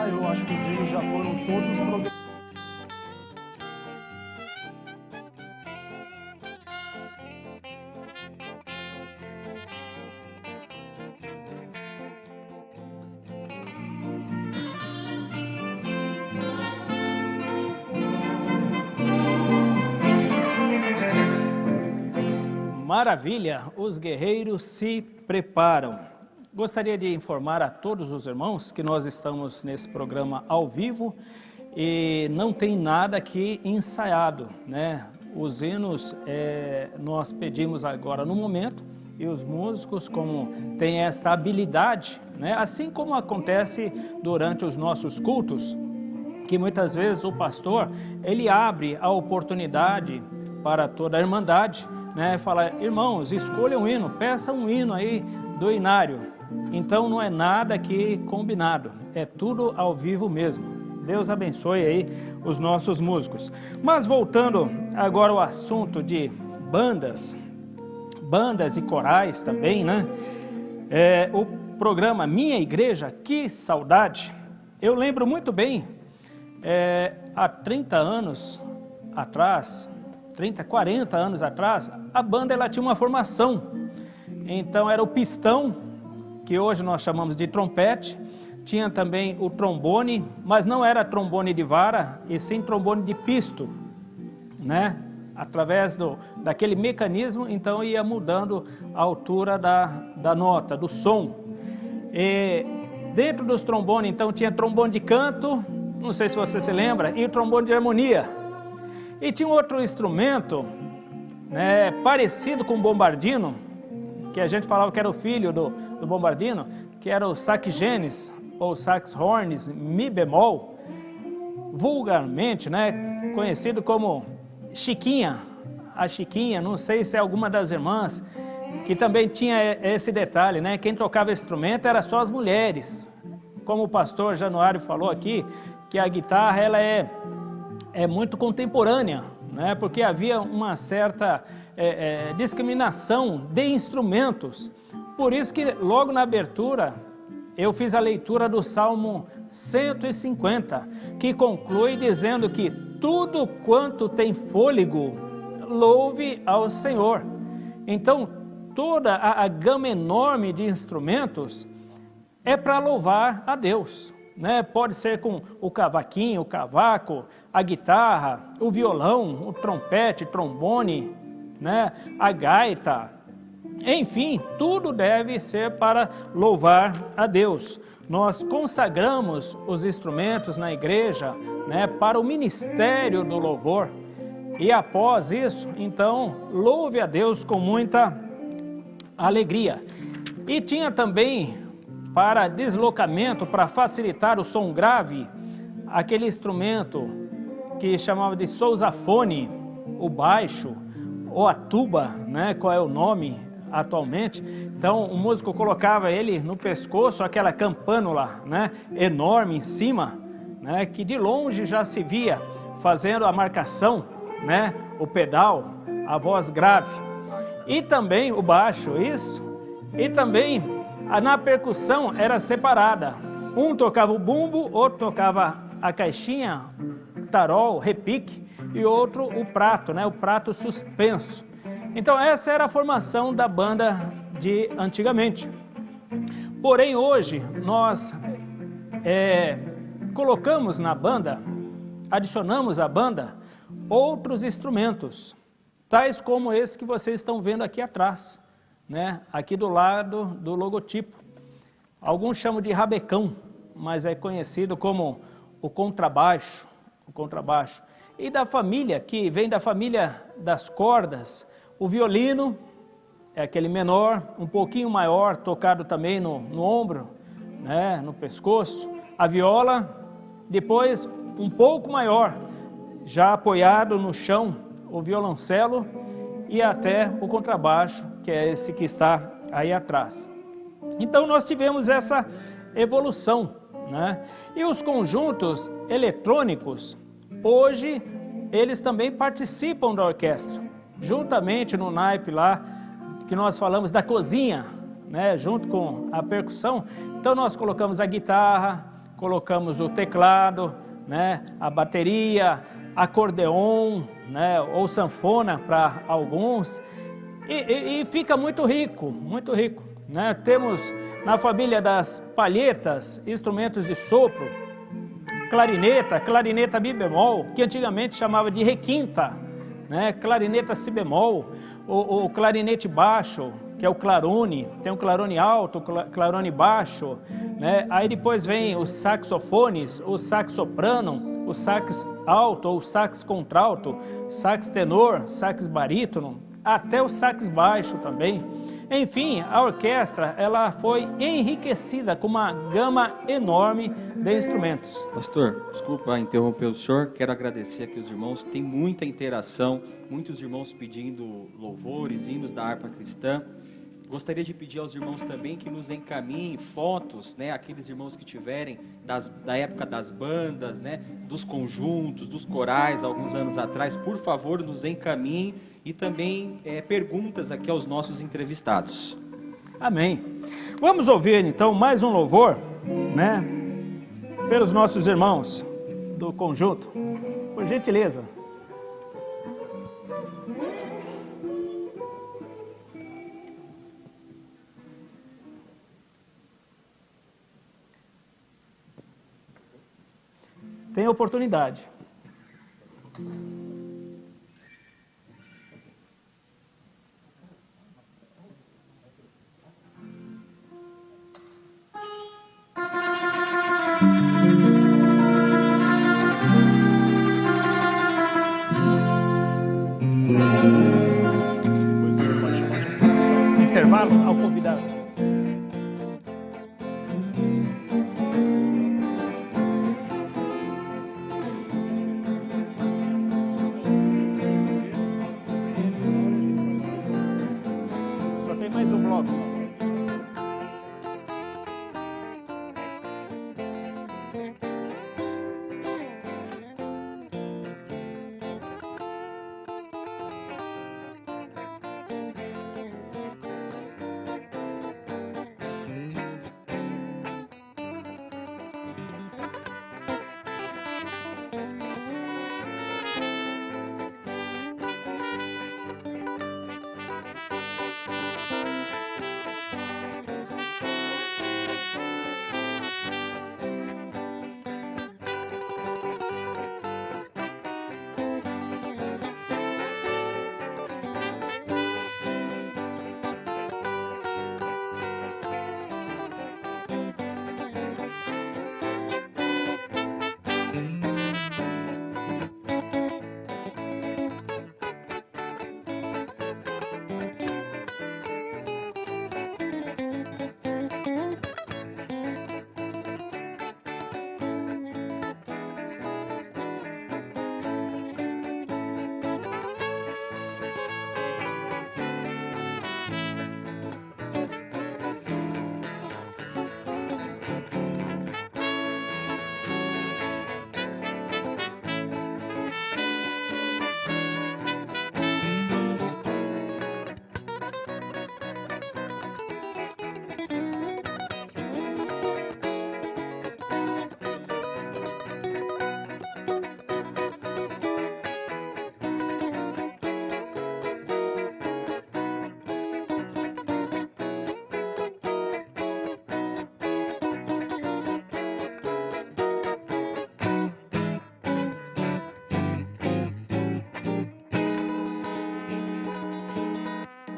Eu acho que os hinos já foram todos programados. Maravilha, os guerreiros se preparam. Gostaria de informar a todos os irmãos que nós estamos nesse programa ao vivo e não tem nada aqui ensaiado, né? Os hinos nós pedimos agora no momento e os músicos, como têm essa habilidade, né? Assim como acontece durante os nossos cultos, que muitas vezes o pastor, ele abre a oportunidade para toda a irmandade, né? Fala, irmãos, escolha um hino, peça um hino aí do inário. Então não é nada aqui combinado, é tudo ao vivo mesmo. Deus abençoe aí os nossos músicos. Mas voltando agora ao assunto de bandas e corais também, né? O programa Minha Igreja, que saudade. Eu lembro muito bem, há 30 anos atrás, 40 anos atrás, a banda ela tinha uma formação. Então era o pistão, que hoje nós chamamos de trompete, tinha também o trombone, mas não era trombone de vara, e sim trombone de pisto, né? Através daquele mecanismo, então ia mudando a altura da nota, do som. E dentro dos trombones, então, tinha trombone de canto, não sei se você se lembra, e o trombone de harmonia. E tinha outro instrumento né, parecido com o bombardino, que a gente falava que era o filho do bombardino, que era o saxgenes ou saxhorns mi bemol, vulgarmente, né, conhecido como Chiquinha. A Chiquinha, não sei se é alguma das irmãs, que também tinha esse detalhe, né? Quem tocava instrumento era só as mulheres. Como o pastor Januário falou aqui, que a guitarra ela é muito contemporânea, né? Porque havia uma certa discriminação de instrumentos. Por isso que logo na abertura eu fiz a leitura do Salmo 150, que conclui dizendo que tudo quanto tem fôlego, louve ao Senhor. Então, toda a gama enorme de instrumentos é para louvar a Deus, né? Pode ser com o cavaquinho, o cavaco, a guitarra, o violão, o trompete, trombone, né? A gaita, enfim, tudo deve ser para louvar a Deus. Nós consagramos os instrumentos na igreja, né, para o ministério do louvor. E após isso, então, louve a Deus com muita alegria. E tinha também, para deslocamento, para facilitar o som grave, aquele instrumento que chamava de sousafone, o baixo, ou a tuba, né, qual é o nome atualmente. Então o músico colocava ele no pescoço, aquela campânula, né, enorme em cima, né, que de longe já se via fazendo a marcação, né, o pedal, a voz grave. E também o baixo, isso. E também na percussão era separada. Um tocava o bumbo, outro tocava a caixinha, tarol, repique, e outro o prato, né, o prato suspenso. Então essa era a formação da banda de antigamente. Porém hoje nós colocamos na banda, adicionamos à banda outros instrumentos, tais como esse que vocês estão vendo aqui atrás, né? Aqui do lado do logotipo. Alguns chamam de rabecão, mas é conhecido como o contrabaixo. E da família, que vem da família das cordas, o violino é aquele menor, um pouquinho maior, tocado também no ombro, né, no pescoço. A viola, depois um pouco maior, já apoiado no chão, o violoncelo e até o contrabaixo, que é esse que está aí atrás. Então nós tivemos essa evolução, né? E os conjuntos eletrônicos, hoje, eles também participam da orquestra, juntamente no naipe lá, que nós falamos da cozinha, né, junto com a percussão. Então nós colocamos a guitarra, colocamos o teclado, né, a bateria, acordeon, né, ou sanfona para alguns, e fica muito rico, né? Temos na família das palhetas, instrumentos de sopro, clarineta mi bemol, que antigamente chamava de requinta, né? Clarineta si bemol, o clarinete baixo, que é o clarone, tem o clarone alto, o clarone baixo, né? Aí depois vem os saxofones, o sax soprano, o sax alto ou sax contralto, sax tenor, sax barítono, até o sax baixo também. Enfim, a orquestra ela foi enriquecida com uma gama enorme de instrumentos. Pastor, desculpa interromper o senhor, quero agradecer aqui os irmãos, tem muita interação, muitos irmãos pedindo louvores, hinos da harpa cristã. Gostaria de pedir aos irmãos também que nos encaminhem fotos, né, aqueles irmãos que tiverem da época das bandas, né, dos conjuntos, dos corais, alguns anos atrás, por favor, nos encaminhem e também perguntas aqui aos nossos entrevistados. Amém. Vamos ouvir então mais um louvor, né, pelos nossos irmãos do conjunto, por gentileza. Tem oportunidade.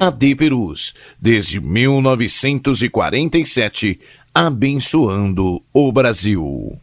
AD Perus, desde 1947, abençoando o Brasil.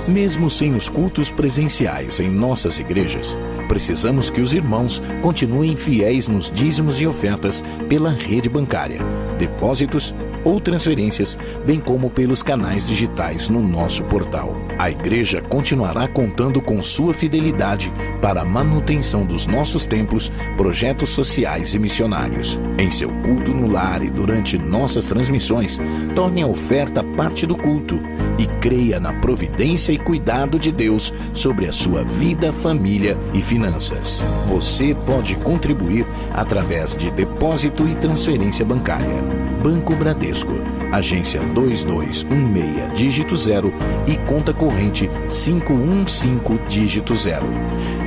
Mesmo sem os cultos presenciais em nossas igrejas, precisamos que os irmãos continuem fiéis nos dízimos e ofertas pela rede bancária, depósitos ou transferências, bem como pelos canais digitais no nosso portal. A igreja continuará contando com sua fidelidade para a manutenção dos nossos templos, projetos sociais e missionários. Em seu culto no lar e durante nossas transmissões, torne a oferta parte do culto e creia na providência e cuidado de Deus sobre a sua vida, família e finanças. Você pode contribuir através de depósito e transferência bancária. Banco Bradesco, agência 2216, dígito 0 e conta corrente 515, dígito 0.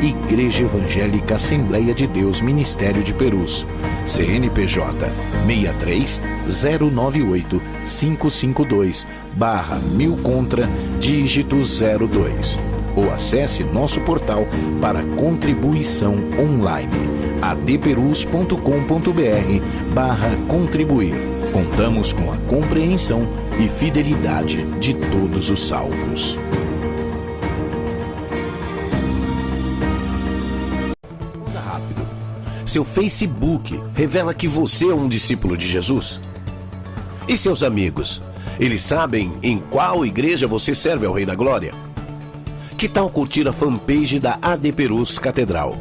Igreja Evangélica Assembleia de Deus Ministério de Perus, CNPJ 63 098 552 /1000 contra, dígito 02. Ou acesse nosso portal para contribuição online, adperus.com.br/contribuir. Contamos com a compreensão e fidelidade de todos os salvos. Responda rápido. Seu Facebook revela que você é um discípulo de Jesus? E seus amigos? Eles sabem em qual igreja você serve ao Rei da Glória? Que tal curtir a fanpage da AD Perus Catedral?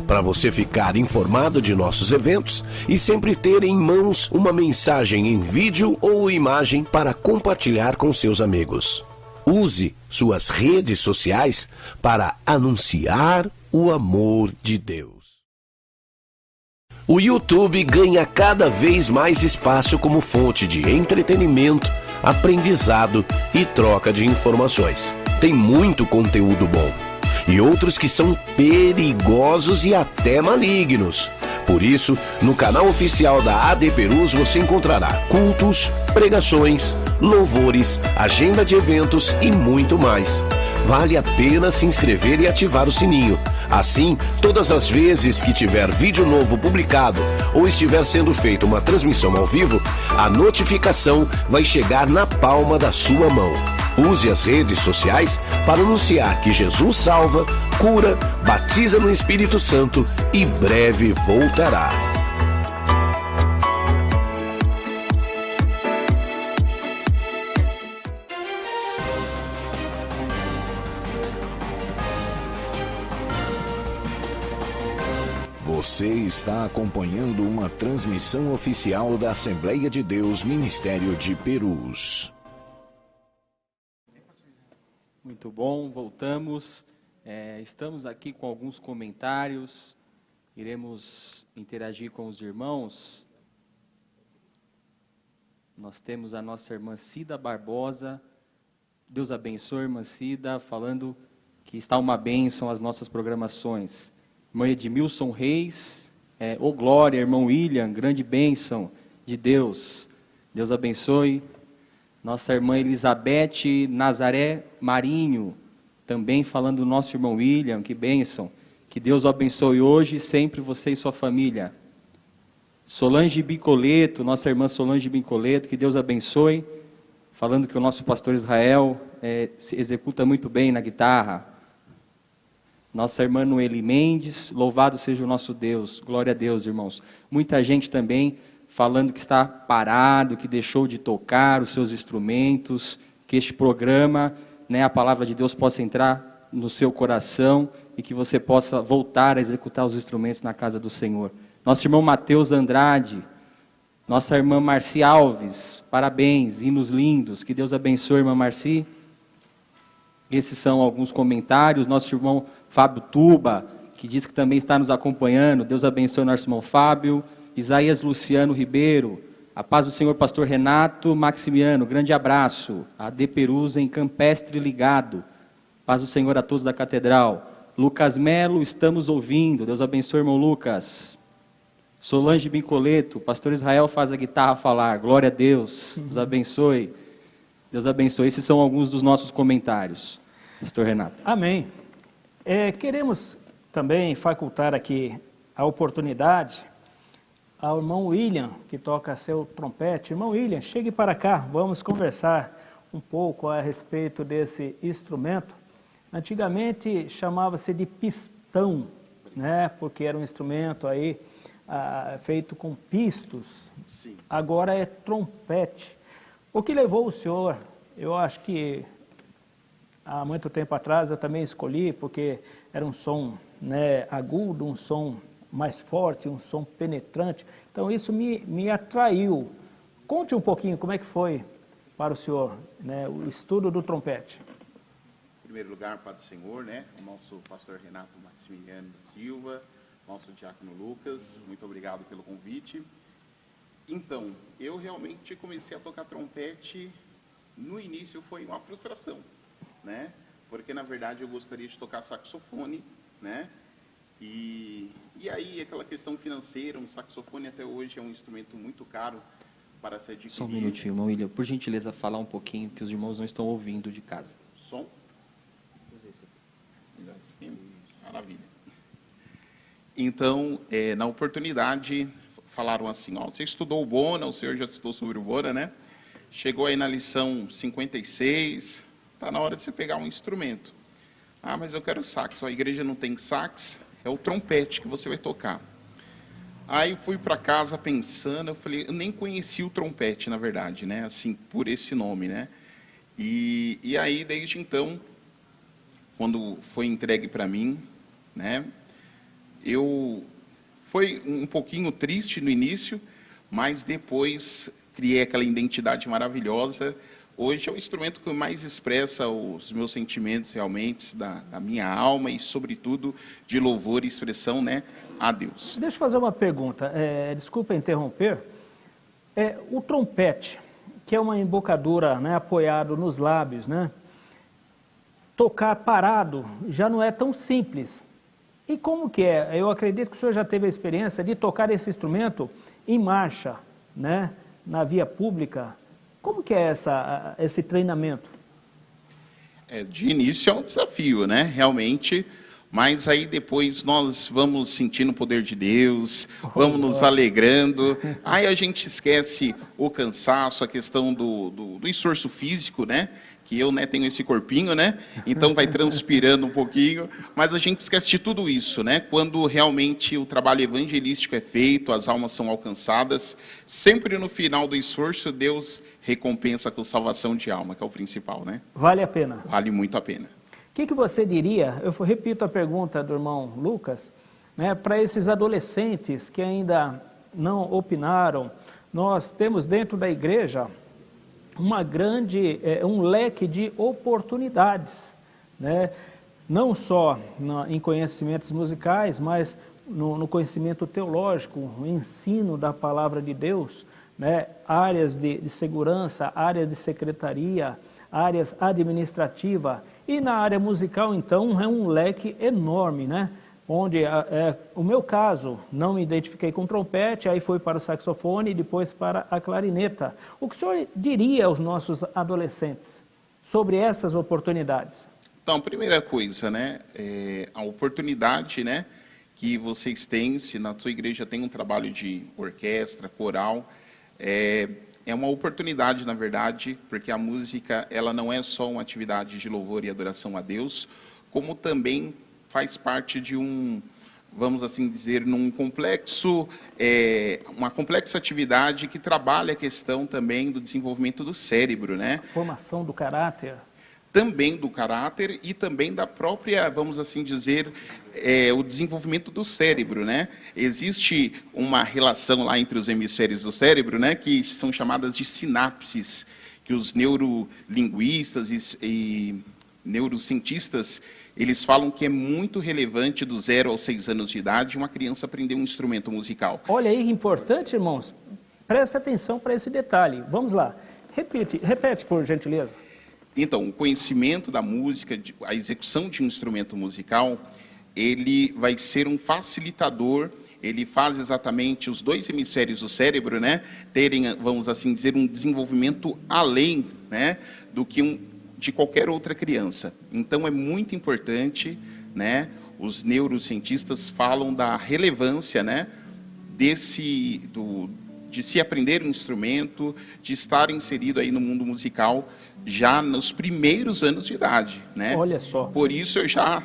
Para você ficar informado de nossos eventos e sempre ter em mãos uma mensagem em vídeo ou imagem para compartilhar com seus amigos. Use suas redes sociais para anunciar o amor de Deus. O YouTube ganha cada vez mais espaço como fonte de entretenimento, aprendizado e troca de informações. Tem muito conteúdo bom e outros que são perigosos e até malignos. Por isso, no canal oficial da AD Perus você encontrará cultos, pregações, louvores, agenda de eventos e muito mais. Vale a pena se inscrever e ativar o sininho. Assim, todas as vezes que tiver vídeo novo publicado ou estiver sendo feita uma transmissão ao vivo, a notificação vai chegar na palma da sua mão. Use as redes sociais para anunciar que Jesus salva, cura, batiza no Espírito Santo e breve voltará. Você está acompanhando uma transmissão oficial da Assembleia de Deus Ministério de Perus. Muito bom, voltamos. Estamos aqui com alguns comentários. Iremos interagir com os irmãos. Nós temos a nossa irmã Cida Barbosa. Deus abençoe, irmã Cida, falando que está uma bênção as nossas programações. Irmã Edmilson Reis, glória, irmão William, grande bênção de Deus. Deus abençoe. Nossa irmã Elizabeth Nazaré Marinho, também falando do nosso irmão William, que bênção. Que Deus o abençoe hoje e sempre você e sua família. Solange Bicoleto, nossa irmã Solange Bicoleto, que Deus abençoe. Falando que o nosso pastor Israel se executa muito bem na guitarra. Nossa irmã Noeli Mendes, louvado seja o nosso Deus. Glória a Deus, irmãos. Muita gente também falando que está parado, que deixou de tocar os seus instrumentos, que este programa, a palavra de Deus possa entrar no seu coração e que você possa voltar a executar os instrumentos na casa do Senhor. Nosso irmão Mateus Andrade, nossa irmã Marci Alves, parabéns, hinos lindos, que Deus abençoe, irmã Marci. Esses são alguns comentários. Nosso irmão Fábio Tuba, que diz que também está nos acompanhando, Deus abençoe nosso irmão Fábio. Isaías Luciano Ribeiro, a paz do Senhor, pastor Renato Maximiano, grande abraço. AD Perus em Campestre ligado, paz do Senhor a todos da Catedral. Lucas Melo, estamos ouvindo, Deus abençoe, irmão Lucas. Solange Bincoleto, pastor Israel faz a guitarra falar, glória a Deus, Deus abençoe. Deus abençoe, esses são alguns dos nossos comentários, pastor Renato. Amém. Queremos também facultar aqui a oportunidade ao irmão William, que toca seu trompete. Irmão William, chegue para cá, vamos conversar um pouco a respeito desse instrumento. Antigamente chamava-se de pistão, né? Porque era um instrumento aí feito com pistos. Sim. Agora é trompete. O que levou o senhor, eu acho que há muito tempo atrás eu também escolhi, porque era um som, né, agudo, um som mais forte, um som penetrante. Então isso me atraiu. Conte um pouquinho como é que foi para o senhor, né, o estudo do trompete. Em primeiro lugar, Pai do Senhor, né, o nosso pastor Renato Maximiliano da Silva, nosso diácono Lucas, muito obrigado pelo convite. Então, eu realmente comecei a tocar trompete, no início foi uma frustração, né, porque na verdade eu gostaria de tocar saxofone, né, e aí aquela questão financeira, um saxofone até hoje é um instrumento muito caro para ser adquirido. Só um minutinho, irmão William, por gentileza, falar um pouquinho, que os irmãos não estão ouvindo de casa. Som? Maravilha. Então, na oportunidade, falaram assim, ó, você estudou o Bona, o senhor já citou sobre o Bona, né? Chegou aí na lição 56, está na hora de você pegar um instrumento. Ah, mas eu quero sax, a igreja não tem sax, é o trompete que você vai tocar. Aí eu fui para casa pensando, eu falei, eu nem conheci o trompete, na verdade, né? Assim, por esse nome, né? E aí, desde então, quando foi entregue para mim, né? Foi um pouquinho triste no início, mas depois criei aquela identidade maravilhosa. Hoje é o instrumento que mais expressa os meus sentimentos realmente, da minha alma e, sobretudo, de louvor e expressão, né, a Deus. Deixa eu fazer uma pergunta, desculpa interromper. O trompete, que é uma embocadura, né, apoiado nos lábios, né, tocar parado já não é tão simples. E como que é? Eu acredito que o senhor já teve a experiência de tocar esse instrumento em marcha, né, na via pública. Como que é esse treinamento? De início é um desafio, né? Realmente, mas aí depois nós vamos sentindo o poder de Deus, vamos nos alegrando, aí a gente esquece o cansaço, a questão do esforço físico, né? Que eu, né, tenho esse corpinho, né? Então vai transpirando um pouquinho, mas a gente esquece de tudo isso, né? Quando realmente o trabalho evangelístico é feito, as almas são alcançadas, sempre no final do esforço, Deus recompensa com salvação de alma, que é o principal, né? Vale a pena. Vale muito a pena. O que você diria, eu repito a pergunta do irmão Lucas, né, para esses adolescentes que ainda não opinaram, nós temos dentro da igreja um leque de oportunidades, né? Não só em conhecimentos musicais, mas no conhecimento teológico, no ensino da palavra de Deus, né? Áreas de segurança, áreas de secretaria, áreas administrativas, e na área musical, então, é um leque enorme, né? Onde, o meu caso, não me identifiquei com trompete, aí foi para o saxofone e depois para a clarineta. O que o senhor diria aos nossos adolescentes sobre essas oportunidades? Então, primeira coisa, né, a oportunidade, né, que vocês têm, se na sua igreja tem um trabalho de orquestra, coral, é uma oportunidade, na verdade, porque a música, ela não é só uma atividade de louvor e adoração a Deus, como também faz parte de vamos assim dizer, uma complexa atividade que trabalha a questão também do desenvolvimento do cérebro, né? A formação do caráter. Também do caráter e também da própria, vamos assim dizer, o desenvolvimento do cérebro, né? Existe uma relação lá entre os hemisférios do cérebro, né, que são chamadas de sinapses, que os neurolinguistas e neurocientistas, eles falam que é muito relevante do 0 aos 6 anos de idade uma criança aprender um instrumento musical. Olha aí que importante, irmãos. Preste atenção para esse detalhe. Vamos lá. Repete, por gentileza. Então, o conhecimento da música, a execução de um instrumento musical, ele vai ser um facilitador, ele faz exatamente os dois hemisférios do cérebro, né, terem, vamos assim dizer, um desenvolvimento além, né, do que de qualquer outra criança. Então, é muito importante, né, os neurocientistas falam da relevância, né, de se aprender um instrumento, de estar inserido aí no mundo musical já nos primeiros anos de idade, né? Olha só. Por isso eu já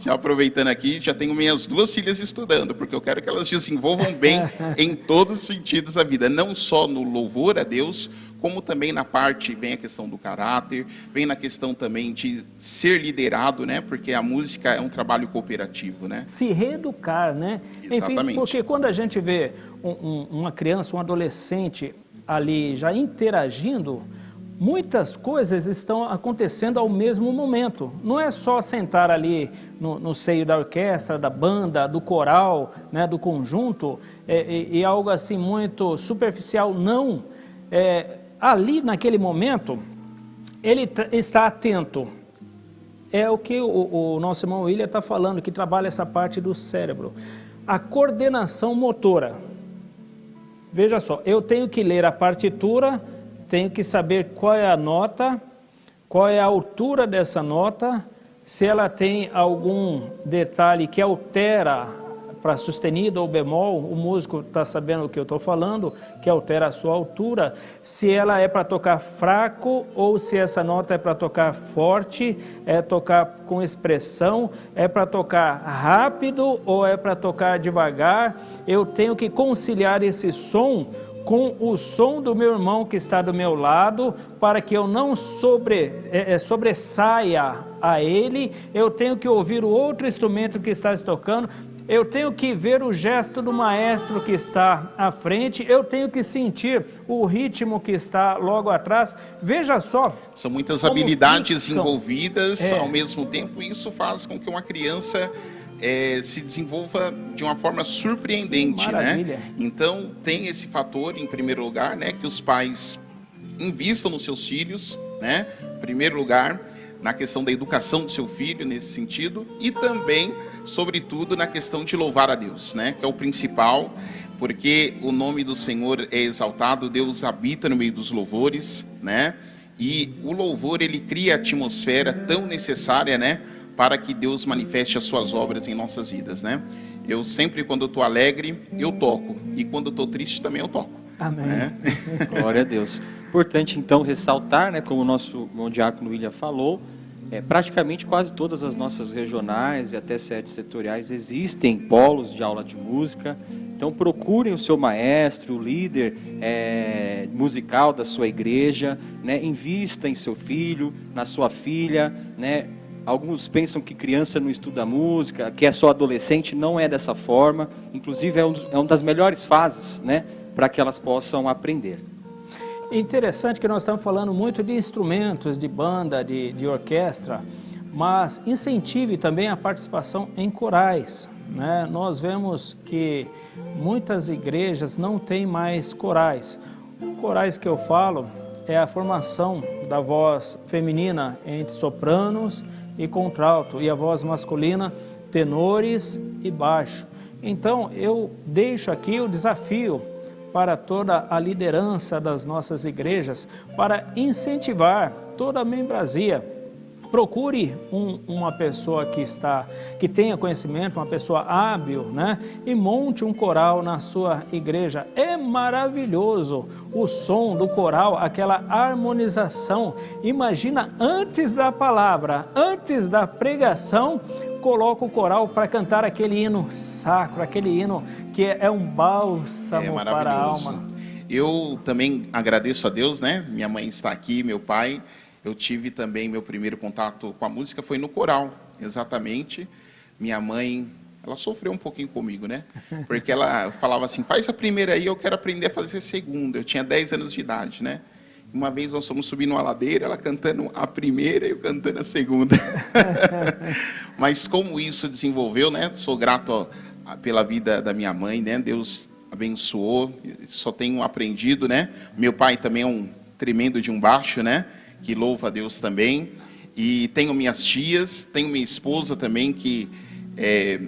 aproveitando aqui, já tenho minhas 2 filhas estudando, porque eu quero que elas desenvolvam bem em todos os sentidos da vida, não só no louvor a Deus, como também na parte, vem a questão do caráter, vem na questão também de ser liderado, né? Porque a música é um trabalho cooperativo, né? Se reeducar, né? Exatamente. Enfim, porque quando a gente vê uma criança, um adolescente ali já interagindo, muitas coisas estão acontecendo ao mesmo momento. Não é só sentar ali no seio da orquestra, da banda, do coral, né, do conjunto, e algo assim muito superficial, não. Ali, naquele momento, ele está atento. É o que o nosso irmão William está falando, que trabalha essa parte do cérebro. A coordenação motora. Veja só, eu tenho que ler a partitura, tenho que saber qual é a nota, qual é a altura dessa nota, se ela tem algum detalhe que altera para sustenido ou bemol, o músico está sabendo o que eu estou falando, que altera a sua altura, se ela é para tocar fraco ou se essa nota é para tocar forte, é tocar com expressão, é para tocar rápido ou é para tocar devagar. Eu tenho que conciliar esse som com o som do meu irmão que está do meu lado, para que eu não sobressaia a ele. Eu tenho que ouvir o outro instrumento que está se tocando, eu tenho que ver o gesto do maestro que está à frente, eu tenho que sentir o ritmo que está logo atrás. Veja só. São muitas habilidades envolvidas ao mesmo tempo, e isso faz com que uma criança se desenvolva de uma forma surpreendente, né? Então, tem esse fator, em primeiro lugar, né, que os pais invistam nos seus filhos, né? Em primeiro lugar, na questão da educação do seu filho, nesse sentido, e também, sobretudo, na questão de louvar a Deus, né? Que é o principal, porque o nome do Senhor é exaltado, Deus habita no meio dos louvores, né? E o louvor, ele cria a atmosfera tão necessária, né, para que Deus manifeste as suas obras em nossas vidas, né? Eu sempre, quando eu estou alegre, eu toco, e quando eu estou triste, também eu toco. Amém. Né? Glória a Deus. Importante, então, ressaltar, né, como o nosso irmão diácono William falou, praticamente quase todas as nossas regionais e até sedes setoriais existem polos de aula de música. Então procurem o seu maestro, o líder musical da sua igreja, né? Invista em seu filho, na sua filha, né? Alguns pensam que criança não estuda música, que é só adolescente. Não é dessa forma. Inclusive é uma das melhores fases, né, para que elas possam aprender. Interessante que nós estamos falando muito de instrumentos, de banda, de orquestra, mas incentive também a participação em corais, né? Nós vemos que muitas igrejas não têm mais corais. Corais que eu falo é a formação da voz feminina entre sopranos e contralto, e a voz masculina, tenores e baixo. Então, eu deixo aqui o desafio para toda a liderança das nossas igrejas, para incentivar toda a membresia. Procure uma pessoa que tenha conhecimento, uma pessoa hábil, né? E monte um coral na sua igreja. É maravilhoso o som do coral, aquela harmonização. Imagina, antes da palavra, antes da pregação, coloca o coral para cantar aquele hino sacro, aquele hino que é um bálsamo para a alma. Eu também agradeço a Deus, né? Minha mãe está aqui, meu pai. Eu tive também, meu primeiro contato com a música foi no coral, exatamente. Minha mãe, ela sofreu um pouquinho comigo, né? Porque ela falava assim, faz a primeira aí, eu quero aprender a fazer a segunda. Eu tinha 10 anos de idade, né? Uma vez nós fomos subir numa ladeira, ela cantando a primeira e eu cantando a segunda. Mas como isso desenvolveu, né? Sou grato pela vida da minha mãe, né? Deus abençoou, só tenho aprendido, né? Meu pai também é um tremendo de um baixo, né? Que louva a Deus também. E tenho minhas tias, tenho minha esposa também, que é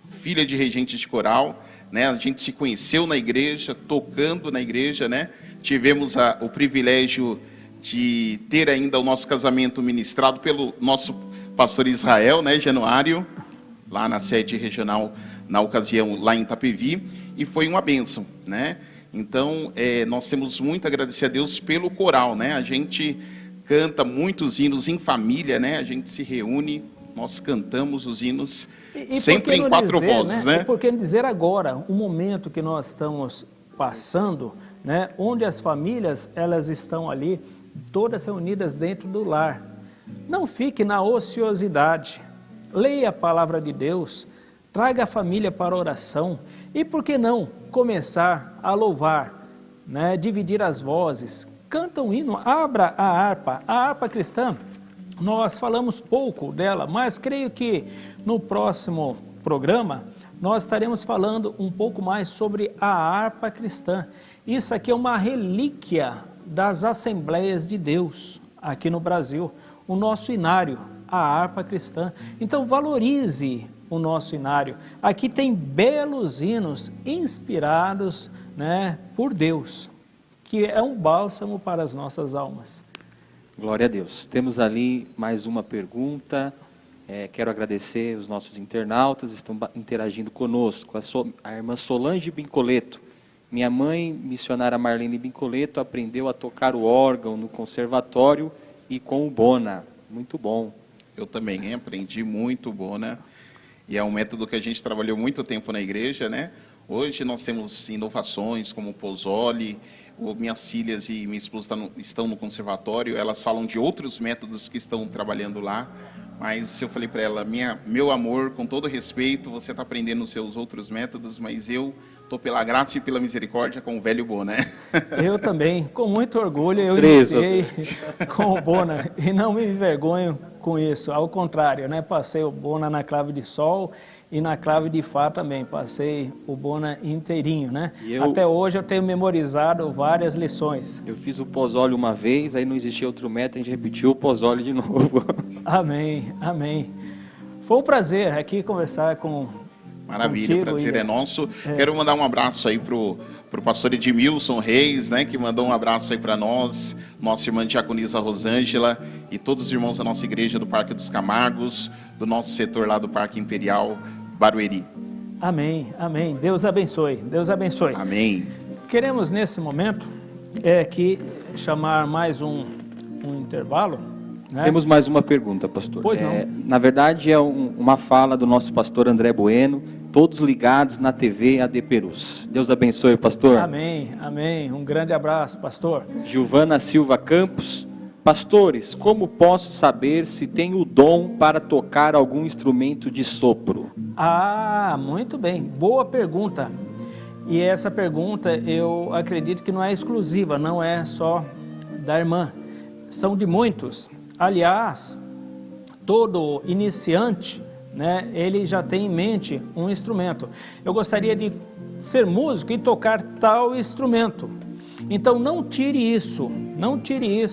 filha de regente de coral, né? A gente se conheceu na igreja, tocando na igreja, né? Tivemos o privilégio de ter ainda o nosso casamento ministrado pelo nosso pastor Israel, né, Januário, lá na sede regional, na ocasião, lá em Itapevi. e foi uma bênção, né? Então, nós temos muito a agradecer a Deus pelo coral, né? A gente canta muitos hinos em família, né? A gente se reúne, nós cantamos os hinos sempre em 4 vozes, né? E por que não dizer agora, o momento que nós estamos passando, né? Onde as famílias, elas estão ali, todas reunidas dentro do lar. Não fique na ociosidade, leia a palavra de Deus, traga a família para a oração e, por que não, começar a louvar, né? Dividir as vozes, canta um hino, abra a harpa cristã. Nós falamos pouco dela, mas creio que no próximo programa nós estaremos falando um pouco mais sobre a harpa cristã. Isso aqui é uma relíquia das Assembleias de Deus aqui no Brasil, o nosso inário, a harpa cristã. Então valorize o nosso inário. Aqui tem belos hinos inspirados, né, por Deus, que é um bálsamo para as nossas almas. Glória a Deus. Temos ali mais uma pergunta. Quero agradecer os nossos internautas, estão interagindo conosco. A irmã Solange Bincoleto. Minha mãe, missionária Marlene Bincoleto, aprendeu a tocar o órgão no conservatório e com o Bona. Muito bom. Eu também aprendi muito Bona. E é um método que a gente trabalhou muito tempo na igreja, né? Hoje nós temos inovações como o Pozzoli. Minhas filhas e minha esposa estão no conservatório, elas falam de outros métodos que estão trabalhando lá, mas eu falei para ela, meu amor, com todo respeito, você está aprendendo os seus outros métodos, mas eu estou pela graça e pela misericórdia com o velho Bona. Eu também, com muito orgulho, eu iniciei com o Bona e não me envergonho com isso, ao contrário, né? Passei o Bona na clave de sol e na clave de Fá também, passei o Bona inteirinho, né? Até hoje eu tenho memorizado várias lições. Eu fiz o Pozzoli uma vez, aí não existia outro método, a gente repetiu o Pozzoli de novo. Amém, amém. Foi um prazer aqui conversar com Maravilha, o prazer é nosso. Quero mandar um abraço aí pro pastor Edmilson Reis, né, que mandou um abraço aí para nós, nossa irmã diaconisa Rosângela e todos os irmãos da nossa igreja do Parque dos Camargos, do nosso setor lá do Parque Imperial Barueri. Amém, amém. Deus abençoe, Deus abençoe. Amém. Queremos nesse momento aqui chamar mais um intervalo. Né? Temos mais uma pergunta, pastor. Pois não. Na verdade, é uma fala do nosso pastor André Bueno, todos ligados na TV AD Perus. Deus abençoe, pastor. Amém, amém. Um grande abraço, pastor. Giovana Silva Campos. Pastores, como posso saber se tenho o dom para tocar algum instrumento de sopro? Ah, muito bem. Boa pergunta. E essa pergunta eu acredito que não é exclusiva, não é só da irmã. São de muitos. Aliás, todo iniciante, né, ele já tem em mente um instrumento. Eu gostaria de ser músico e tocar tal instrumento. Então não tire isso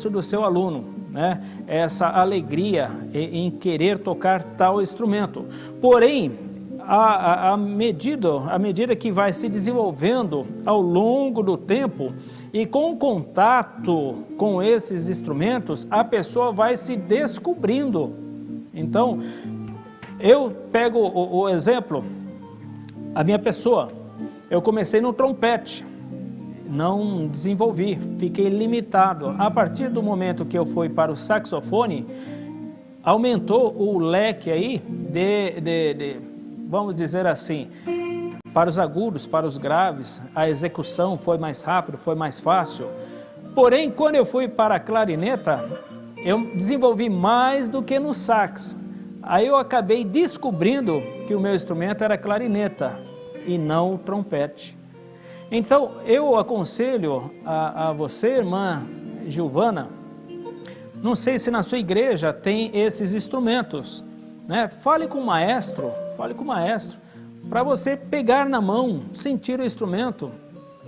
do seu aluno, né, essa alegria em querer tocar tal instrumento. Porém, à medida que vai se desenvolvendo ao longo do tempo, e com contato com esses instrumentos, a pessoa vai se descobrindo. Então, eu pego o exemplo, a minha pessoa, eu comecei no trompete, não desenvolvi, fiquei limitado. A partir do momento que eu fui para o saxofone, aumentou o leque aí vamos dizer assim, para os agudos, para os graves, a execução foi mais rápido, foi mais fácil. Porém, quando eu fui para a clarineta, eu desenvolvi mais do que no sax. Aí eu acabei descobrindo que o meu instrumento era a clarineta e não o trompete. Então, eu aconselho a você, irmã Giovana, não sei se na sua igreja tem esses instrumentos, né? Fale com o maestro, para você pegar na mão, sentir o instrumento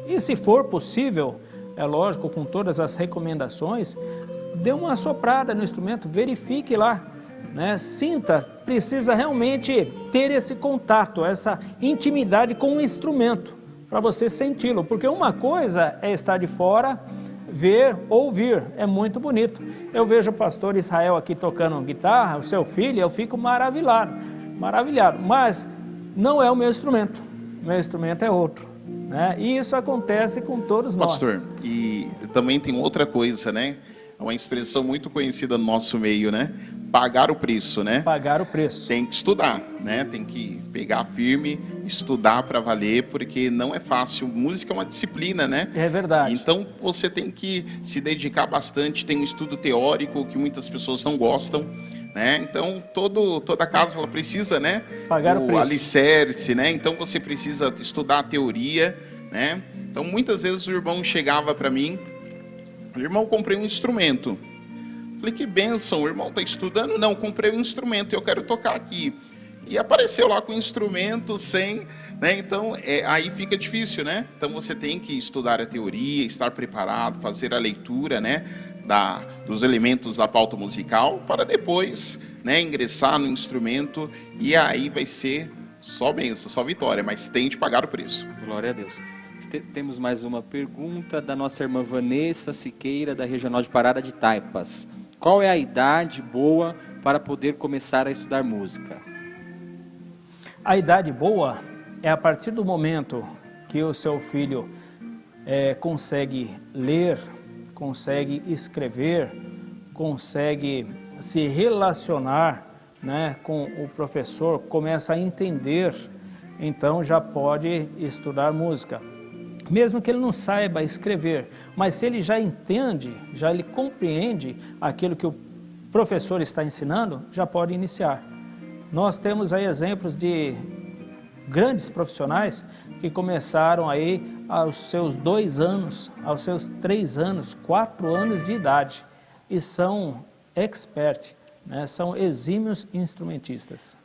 e, se for possível, é lógico, com todas as recomendações, dê uma soprada no instrumento, verifique lá, né? Sinta, precisa realmente ter esse contato, essa intimidade com o instrumento, para você senti-lo, porque uma coisa é estar de fora, ver, ouvir, é muito bonito. Eu vejo o pastor Israel aqui tocando guitarra, o seu filho, eu fico maravilhado, mas não é o meu instrumento é outro, né? E isso acontece com todos nós. Pastor, e também tem outra coisa, né? É uma expressão muito conhecida no nosso meio, né? Pagar o preço, né? Pagar o preço. Tem que estudar, né? Tem que pegar firme, estudar para valer, porque não é fácil. Música é uma disciplina, né? É verdade. Então você tem que se dedicar bastante. Tem um estudo teórico que muitas pessoas não gostam, né? Então toda casa ela precisa, né? Pagar o preço. Alicerce, né? Então você precisa estudar a teoria, né? Então muitas vezes o irmão chegava para mim, irmão, comprei um instrumento. Falei, que bênção, o irmão está estudando? Não, comprei um instrumento, eu quero tocar aqui. E apareceu lá com o instrumento sem, né? Então, aí fica difícil, né? Então, você tem que estudar a teoria, estar preparado, fazer a leitura, né? Dos elementos da pauta musical, para depois, né? Ingressar no instrumento, e aí vai ser só bênção, só vitória, mas tem de pagar o preço. Glória a Deus. Temos mais uma pergunta da nossa irmã Vanessa Siqueira, da Regional de Parada de Taipas. Qual é a idade boa para poder começar a estudar música? A idade boa é a partir do momento que o seu filho consegue ler, consegue escrever, consegue se relacionar, né, com o professor, começa a entender, então já pode estudar música. Mesmo que ele não saiba escrever, mas se ele já entende, já ele compreende aquilo que o professor está ensinando, já pode iniciar. Nós temos aí exemplos de grandes profissionais que começaram aí aos seus 2 anos, aos seus 3 anos, 4 anos de idade e são expert, né? São exímios instrumentistas.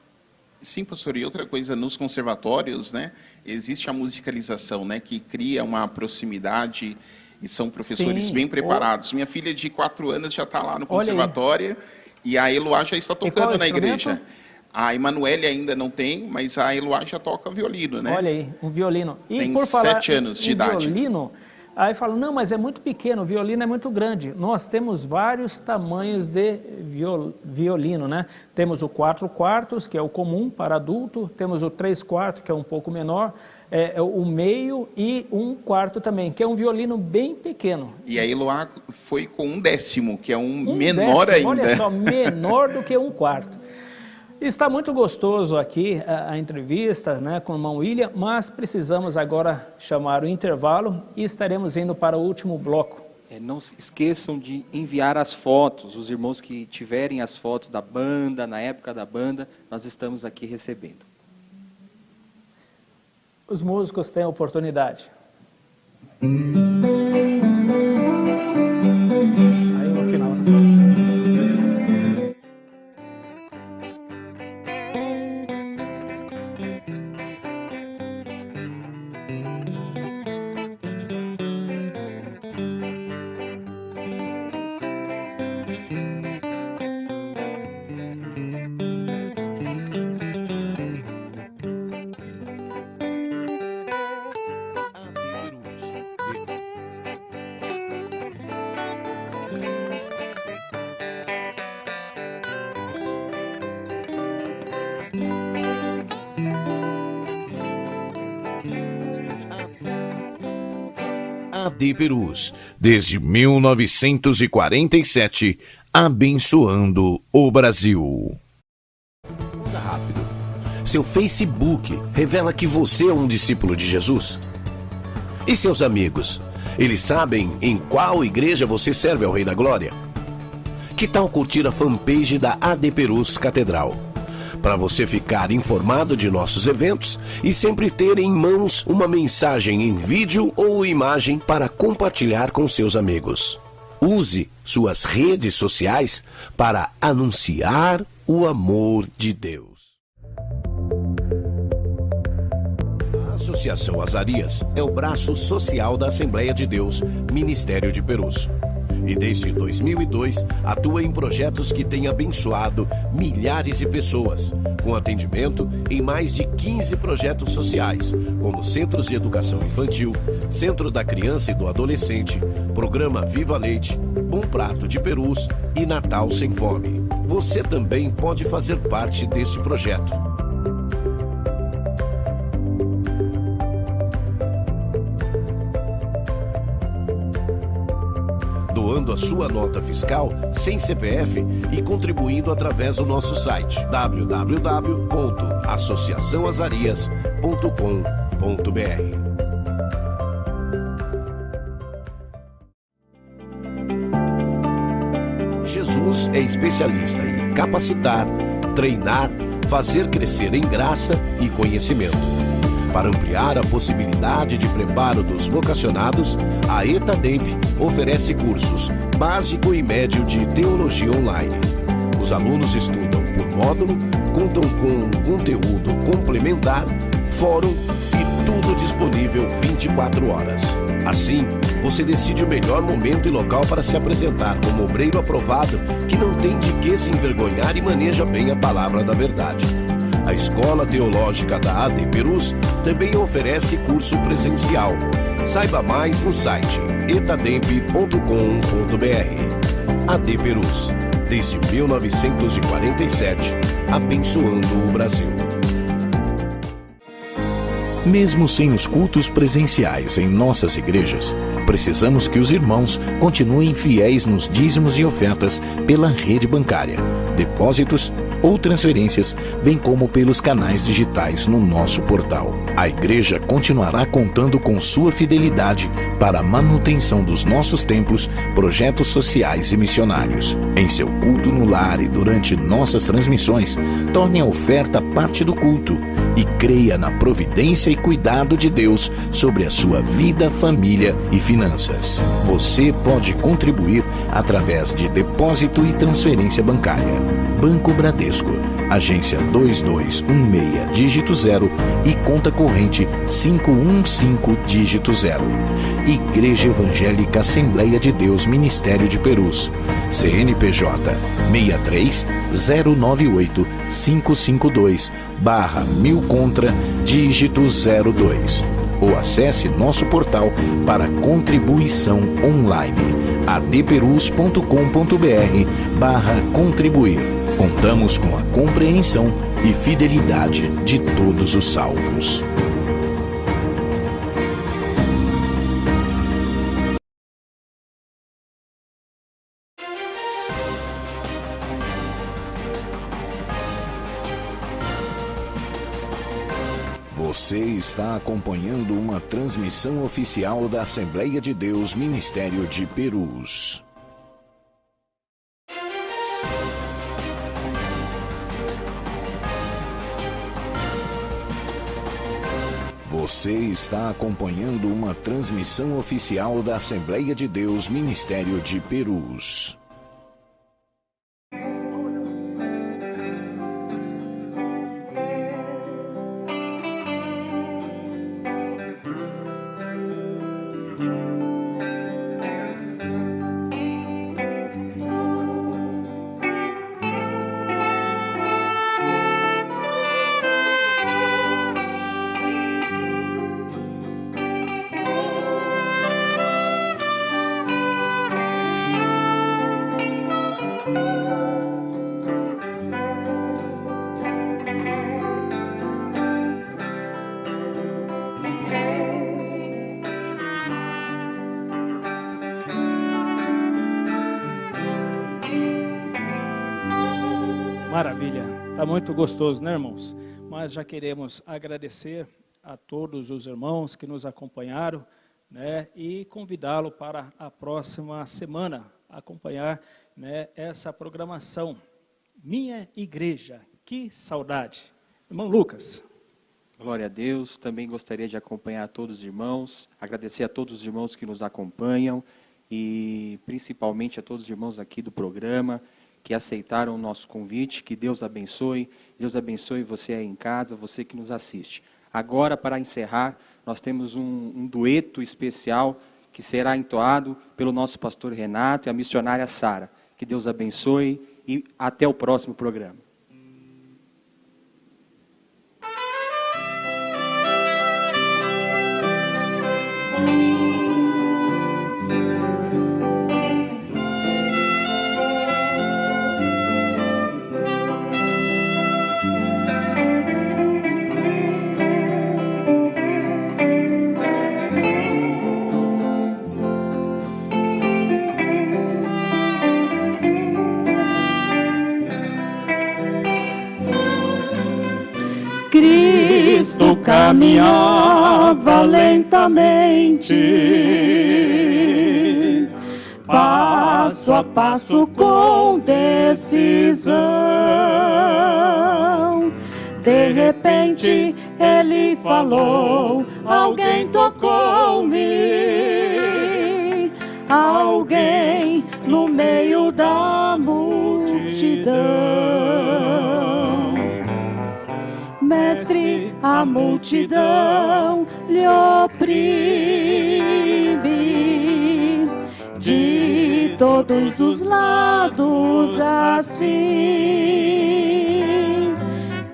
Sim, pastor, e outra coisa, nos conservatórios, né, existe a musicalização, né, que cria uma proximidade e são professores bem preparados. Minha filha de 4 anos já está lá no conservatório e a Eloá já está tocando na igreja. A Emanuele ainda não tem, mas a Eloá já toca violino, né? Olha aí, um violino. E tem por falar 7 anos de idade. Violino, aí falam, não, mas é muito pequeno, o violino é muito grande. Nós temos vários tamanhos de violino, né? Temos o 4/4, que é o comum para adulto, temos o 3/4, que é um pouco menor, o meio e 1/4 também, que é um violino bem pequeno. E a Eloá foi com 1/10, que é menor décimo, ainda. Olha só, menor do que 1/4. Está muito gostoso aqui a entrevista, né, com o irmão William, mas precisamos agora chamar o intervalo e estaremos indo para o último bloco. Não se esqueçam de enviar as fotos, os irmãos que tiverem as fotos da banda, na época da banda, nós estamos aqui recebendo. Os músicos têm a oportunidade. Aí no final, né? AD Perus, desde 1947, abençoando o Brasil. Responda rápido. Seu Facebook revela que você é um discípulo de Jesus? E seus amigos? Eles sabem em qual igreja você serve ao Rei da Glória? Que tal curtir a fanpage da AD Perus Catedral? Para você ficar informado de nossos eventos e sempre ter em mãos uma mensagem em vídeo ou imagem para compartilhar com seus amigos. Use suas redes sociais para anunciar o amor de Deus. A Associação Azarias é o braço social da Assembleia de Deus, Ministério de Perus. E desde 2002 atua em projetos que têm abençoado milhares de pessoas, com atendimento em mais de 15 projetos sociais, como Centros de Educação Infantil, Centro da Criança e do Adolescente, Programa Viva Leite, Bom Prato de Perus e Natal Sem Fome. Você também pode fazer parte deste projeto. doando a sua nota fiscal sem CPF e contribuindo através do nosso site www.associaçãoazarias.com.br. Jesus é especialista em capacitar, treinar, fazer crescer em graça e conhecimento. Para ampliar a possibilidade de preparo dos vocacionados, a ETADEMP oferece cursos básico e médio de teologia online. Os alunos estudam por módulo, contam com conteúdo complementar, fórum e tudo disponível 24 horas. Assim, você decide o melhor momento e local para se apresentar como obreiro aprovado que não tem de que se envergonhar e maneja bem a palavra da verdade. A Escola Teológica da AD Perus também oferece curso presencial. Saiba mais no site etademp.com.br. AD Perus, desde 1947, abençoando o Brasil. Mesmo sem os cultos presenciais em nossas igrejas, precisamos que os irmãos continuem fiéis nos dízimos e ofertas pela rede bancária, depósitos ou transferências, bem como pelos canais digitais no nosso portal. A igreja continuará contando com sua fidelidade para a manutenção dos nossos templos, projetos sociais e missionários. Em seu culto no lar e durante nossas transmissões, torne a oferta parte do culto e creia na providência e cuidado de Deus sobre a sua vida, família e finanças. Você pode contribuir através de depósito e transferência bancária. Banco Bradesco, agência 2216, dígito 0 e conta corrente 515, dígito 0. Igreja Evangélica Assembleia de Deus Ministério de Perus, CNPJ 63-098-552/1000 contra, dígito 02. Ou acesse nosso portal para contribuição online, adperus.com.br/contribuir. Contamos com a compreensão e fidelidade de todos os salvos. Você está acompanhando uma transmissão oficial da Assembleia de Deus Ministério de Perus. Você está acompanhando uma transmissão oficial da Assembleia de Deus Ministério de Perus. Maravilha, está muito gostoso, né, irmãos? Mas já queremos agradecer a todos os irmãos que nos acompanharam, né, e convidá-lo para a próxima semana acompanhar, né, essa programação. Minha Igreja, que saudade. Irmão Lucas. Glória a Deus, também gostaria de acompanhar todos os irmãos, agradecer a todos os irmãos que nos acompanham e principalmente a todos os irmãos aqui do programa que aceitaram o nosso convite. Que Deus abençoe você aí em casa, você que nos assiste. Agora, para encerrar, nós temos um dueto especial que será entoado pelo nosso pastor Renato e a missionária Sara. Que Deus abençoe e até o próximo programa. Cristo caminhava lentamente, passo a passo com decisão. De repente ele falou, alguém tocou-me, alguém no meio da multidão. Mestre, a multidão lhe oprime de todos os lados assim.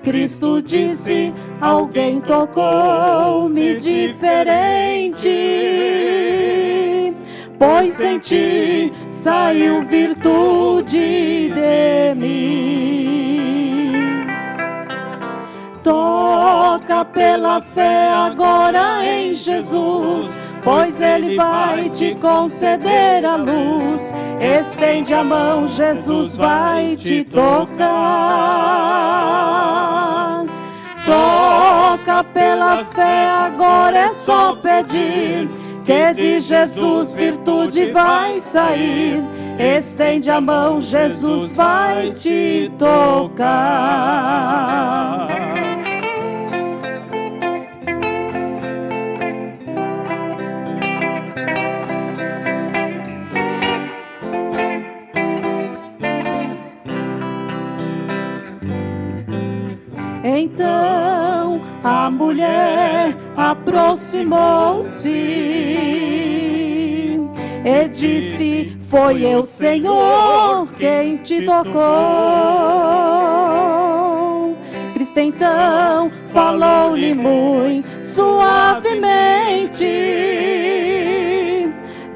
Cristo disse, alguém tocou-me diferente, pois em ti saiu virtude de mim. Toca pela fé agora em Jesus, pois Ele vai te conceder a luz. Estende a mão, Jesus vai te tocar. Toca pela fé, agora é só pedir, que de Jesus virtude vai sair. Estende a mão, Jesus vai te tocar. Então a mulher aproximou-se e disse, foi eu, Senhor, quem te tocou. Cristo então falou-lhe muito suavemente,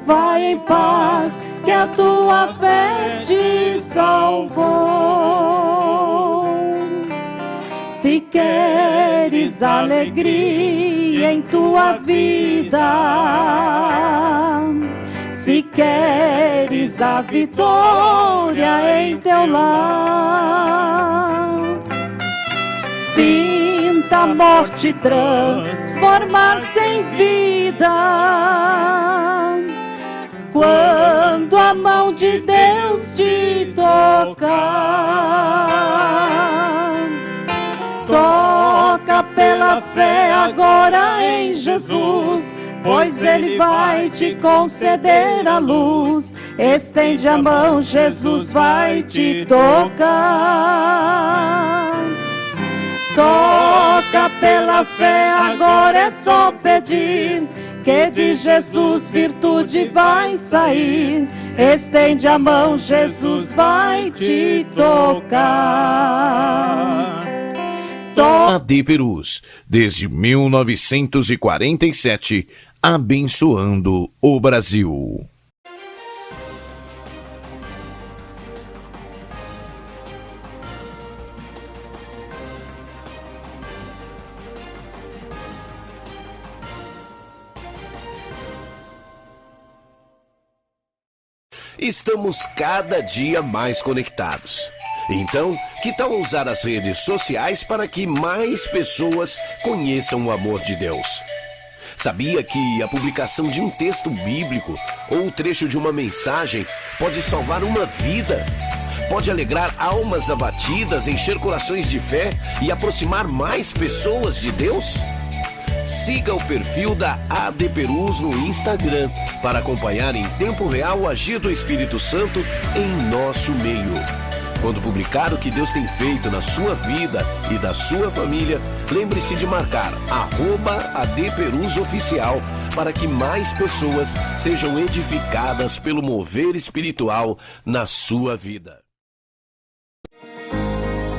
vai em paz, que a tua fé te salvou. Se queres alegria em tua vida, se queres a vitória em teu lar, sinta a morte transformar-se em vida, quando a mão de Deus te tocar. Toca pela fé agora em Jesus, pois Ele vai te conceder a luz. Estende a mão, Jesus vai te tocar. Toca pela fé, agora é só pedir, que de Jesus virtude vai sair. Estende a mão, Jesus vai te tocar. AD Perus, desde 1947, abençoando o Brasil. Estamos cada dia mais conectados. Então, que tal usar as redes sociais para que mais pessoas conheçam o amor de Deus? Sabia que a publicação de um texto bíblico ou o trecho de uma mensagem pode salvar uma vida? Pode alegrar almas abatidas, encher corações de fé e aproximar mais pessoas de Deus? Siga o perfil da AD Perus no Instagram para acompanhar em tempo real o agir do Espírito Santo em nosso meio. Quando publicar o que Deus tem feito na sua vida e da sua família, lembre-se de marcar @ADPerusOficial para que mais pessoas sejam edificadas pelo mover espiritual na sua vida.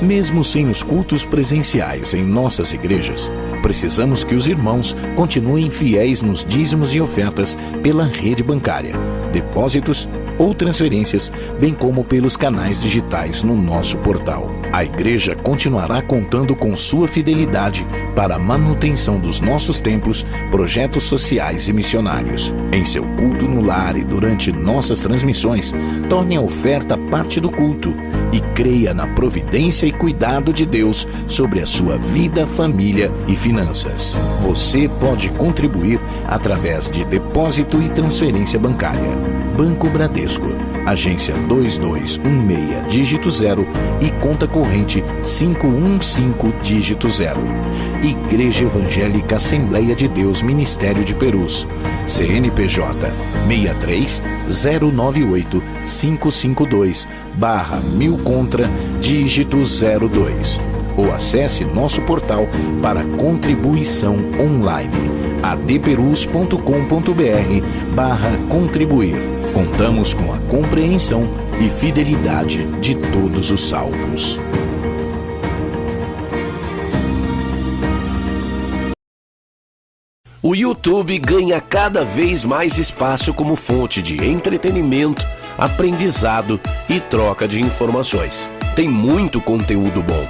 Mesmo sem os cultos presenciais em nossas igrejas, Precisamos que os irmãos continuem fiéis nos dízimos e ofertas pela rede bancária, depósitos ou transferências, bem como pelos canais digitais no nosso portal. A igreja continuará contando com sua fidelidade para a manutenção dos nossos templos, projetos sociais e missionários. Em seu culto no lar e durante nossas transmissões, torne a oferta parte do culto e creia na providência e cuidado de Deus sobre a sua vida, família e finanças. Você pode contribuir através de depósito e transferência bancária. Banco Bradesco, agência 2216, dígito 0 e conta corrente 515, dígito 0. Igreja Evangélica Assembleia de Deus Ministério de Perus, CNPJ 63 098 552 /1000 contra, dígito 02. Ou acesse nosso portal para contribuição online, adperus.com.br/contribuir. Contamos com a compreensão e fidelidade de todos os salvos. O YouTube ganha cada vez mais espaço como fonte de entretenimento, aprendizado e troca de informações. Tem muito conteúdo bom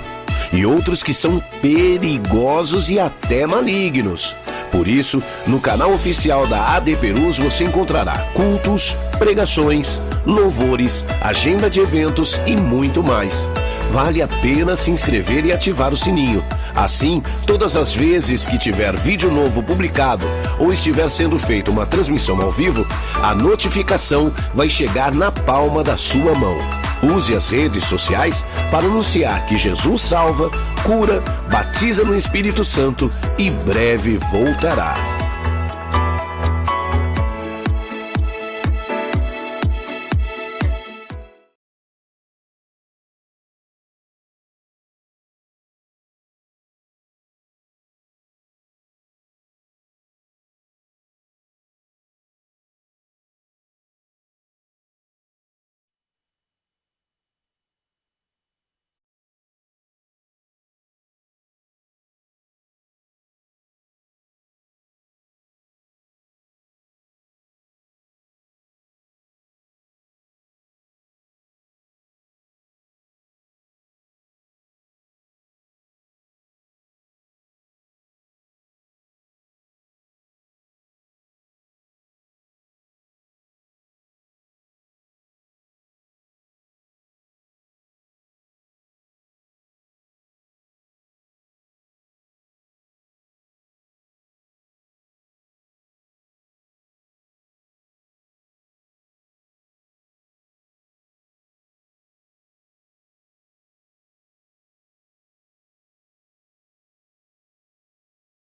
e outros que são perigosos e até malignos. Por isso, no canal oficial da AD Perus você encontrará cultos, pregações, louvores, agenda de eventos e muito mais. Vale a pena se inscrever e ativar o sininho. Assim, todas as vezes que tiver vídeo novo publicado ou estiver sendo feita uma transmissão ao vivo, a notificação vai chegar na palma da sua mão. Use as redes sociais para anunciar que Jesus salva, cura, batiza no Espírito Santo e breve voltará.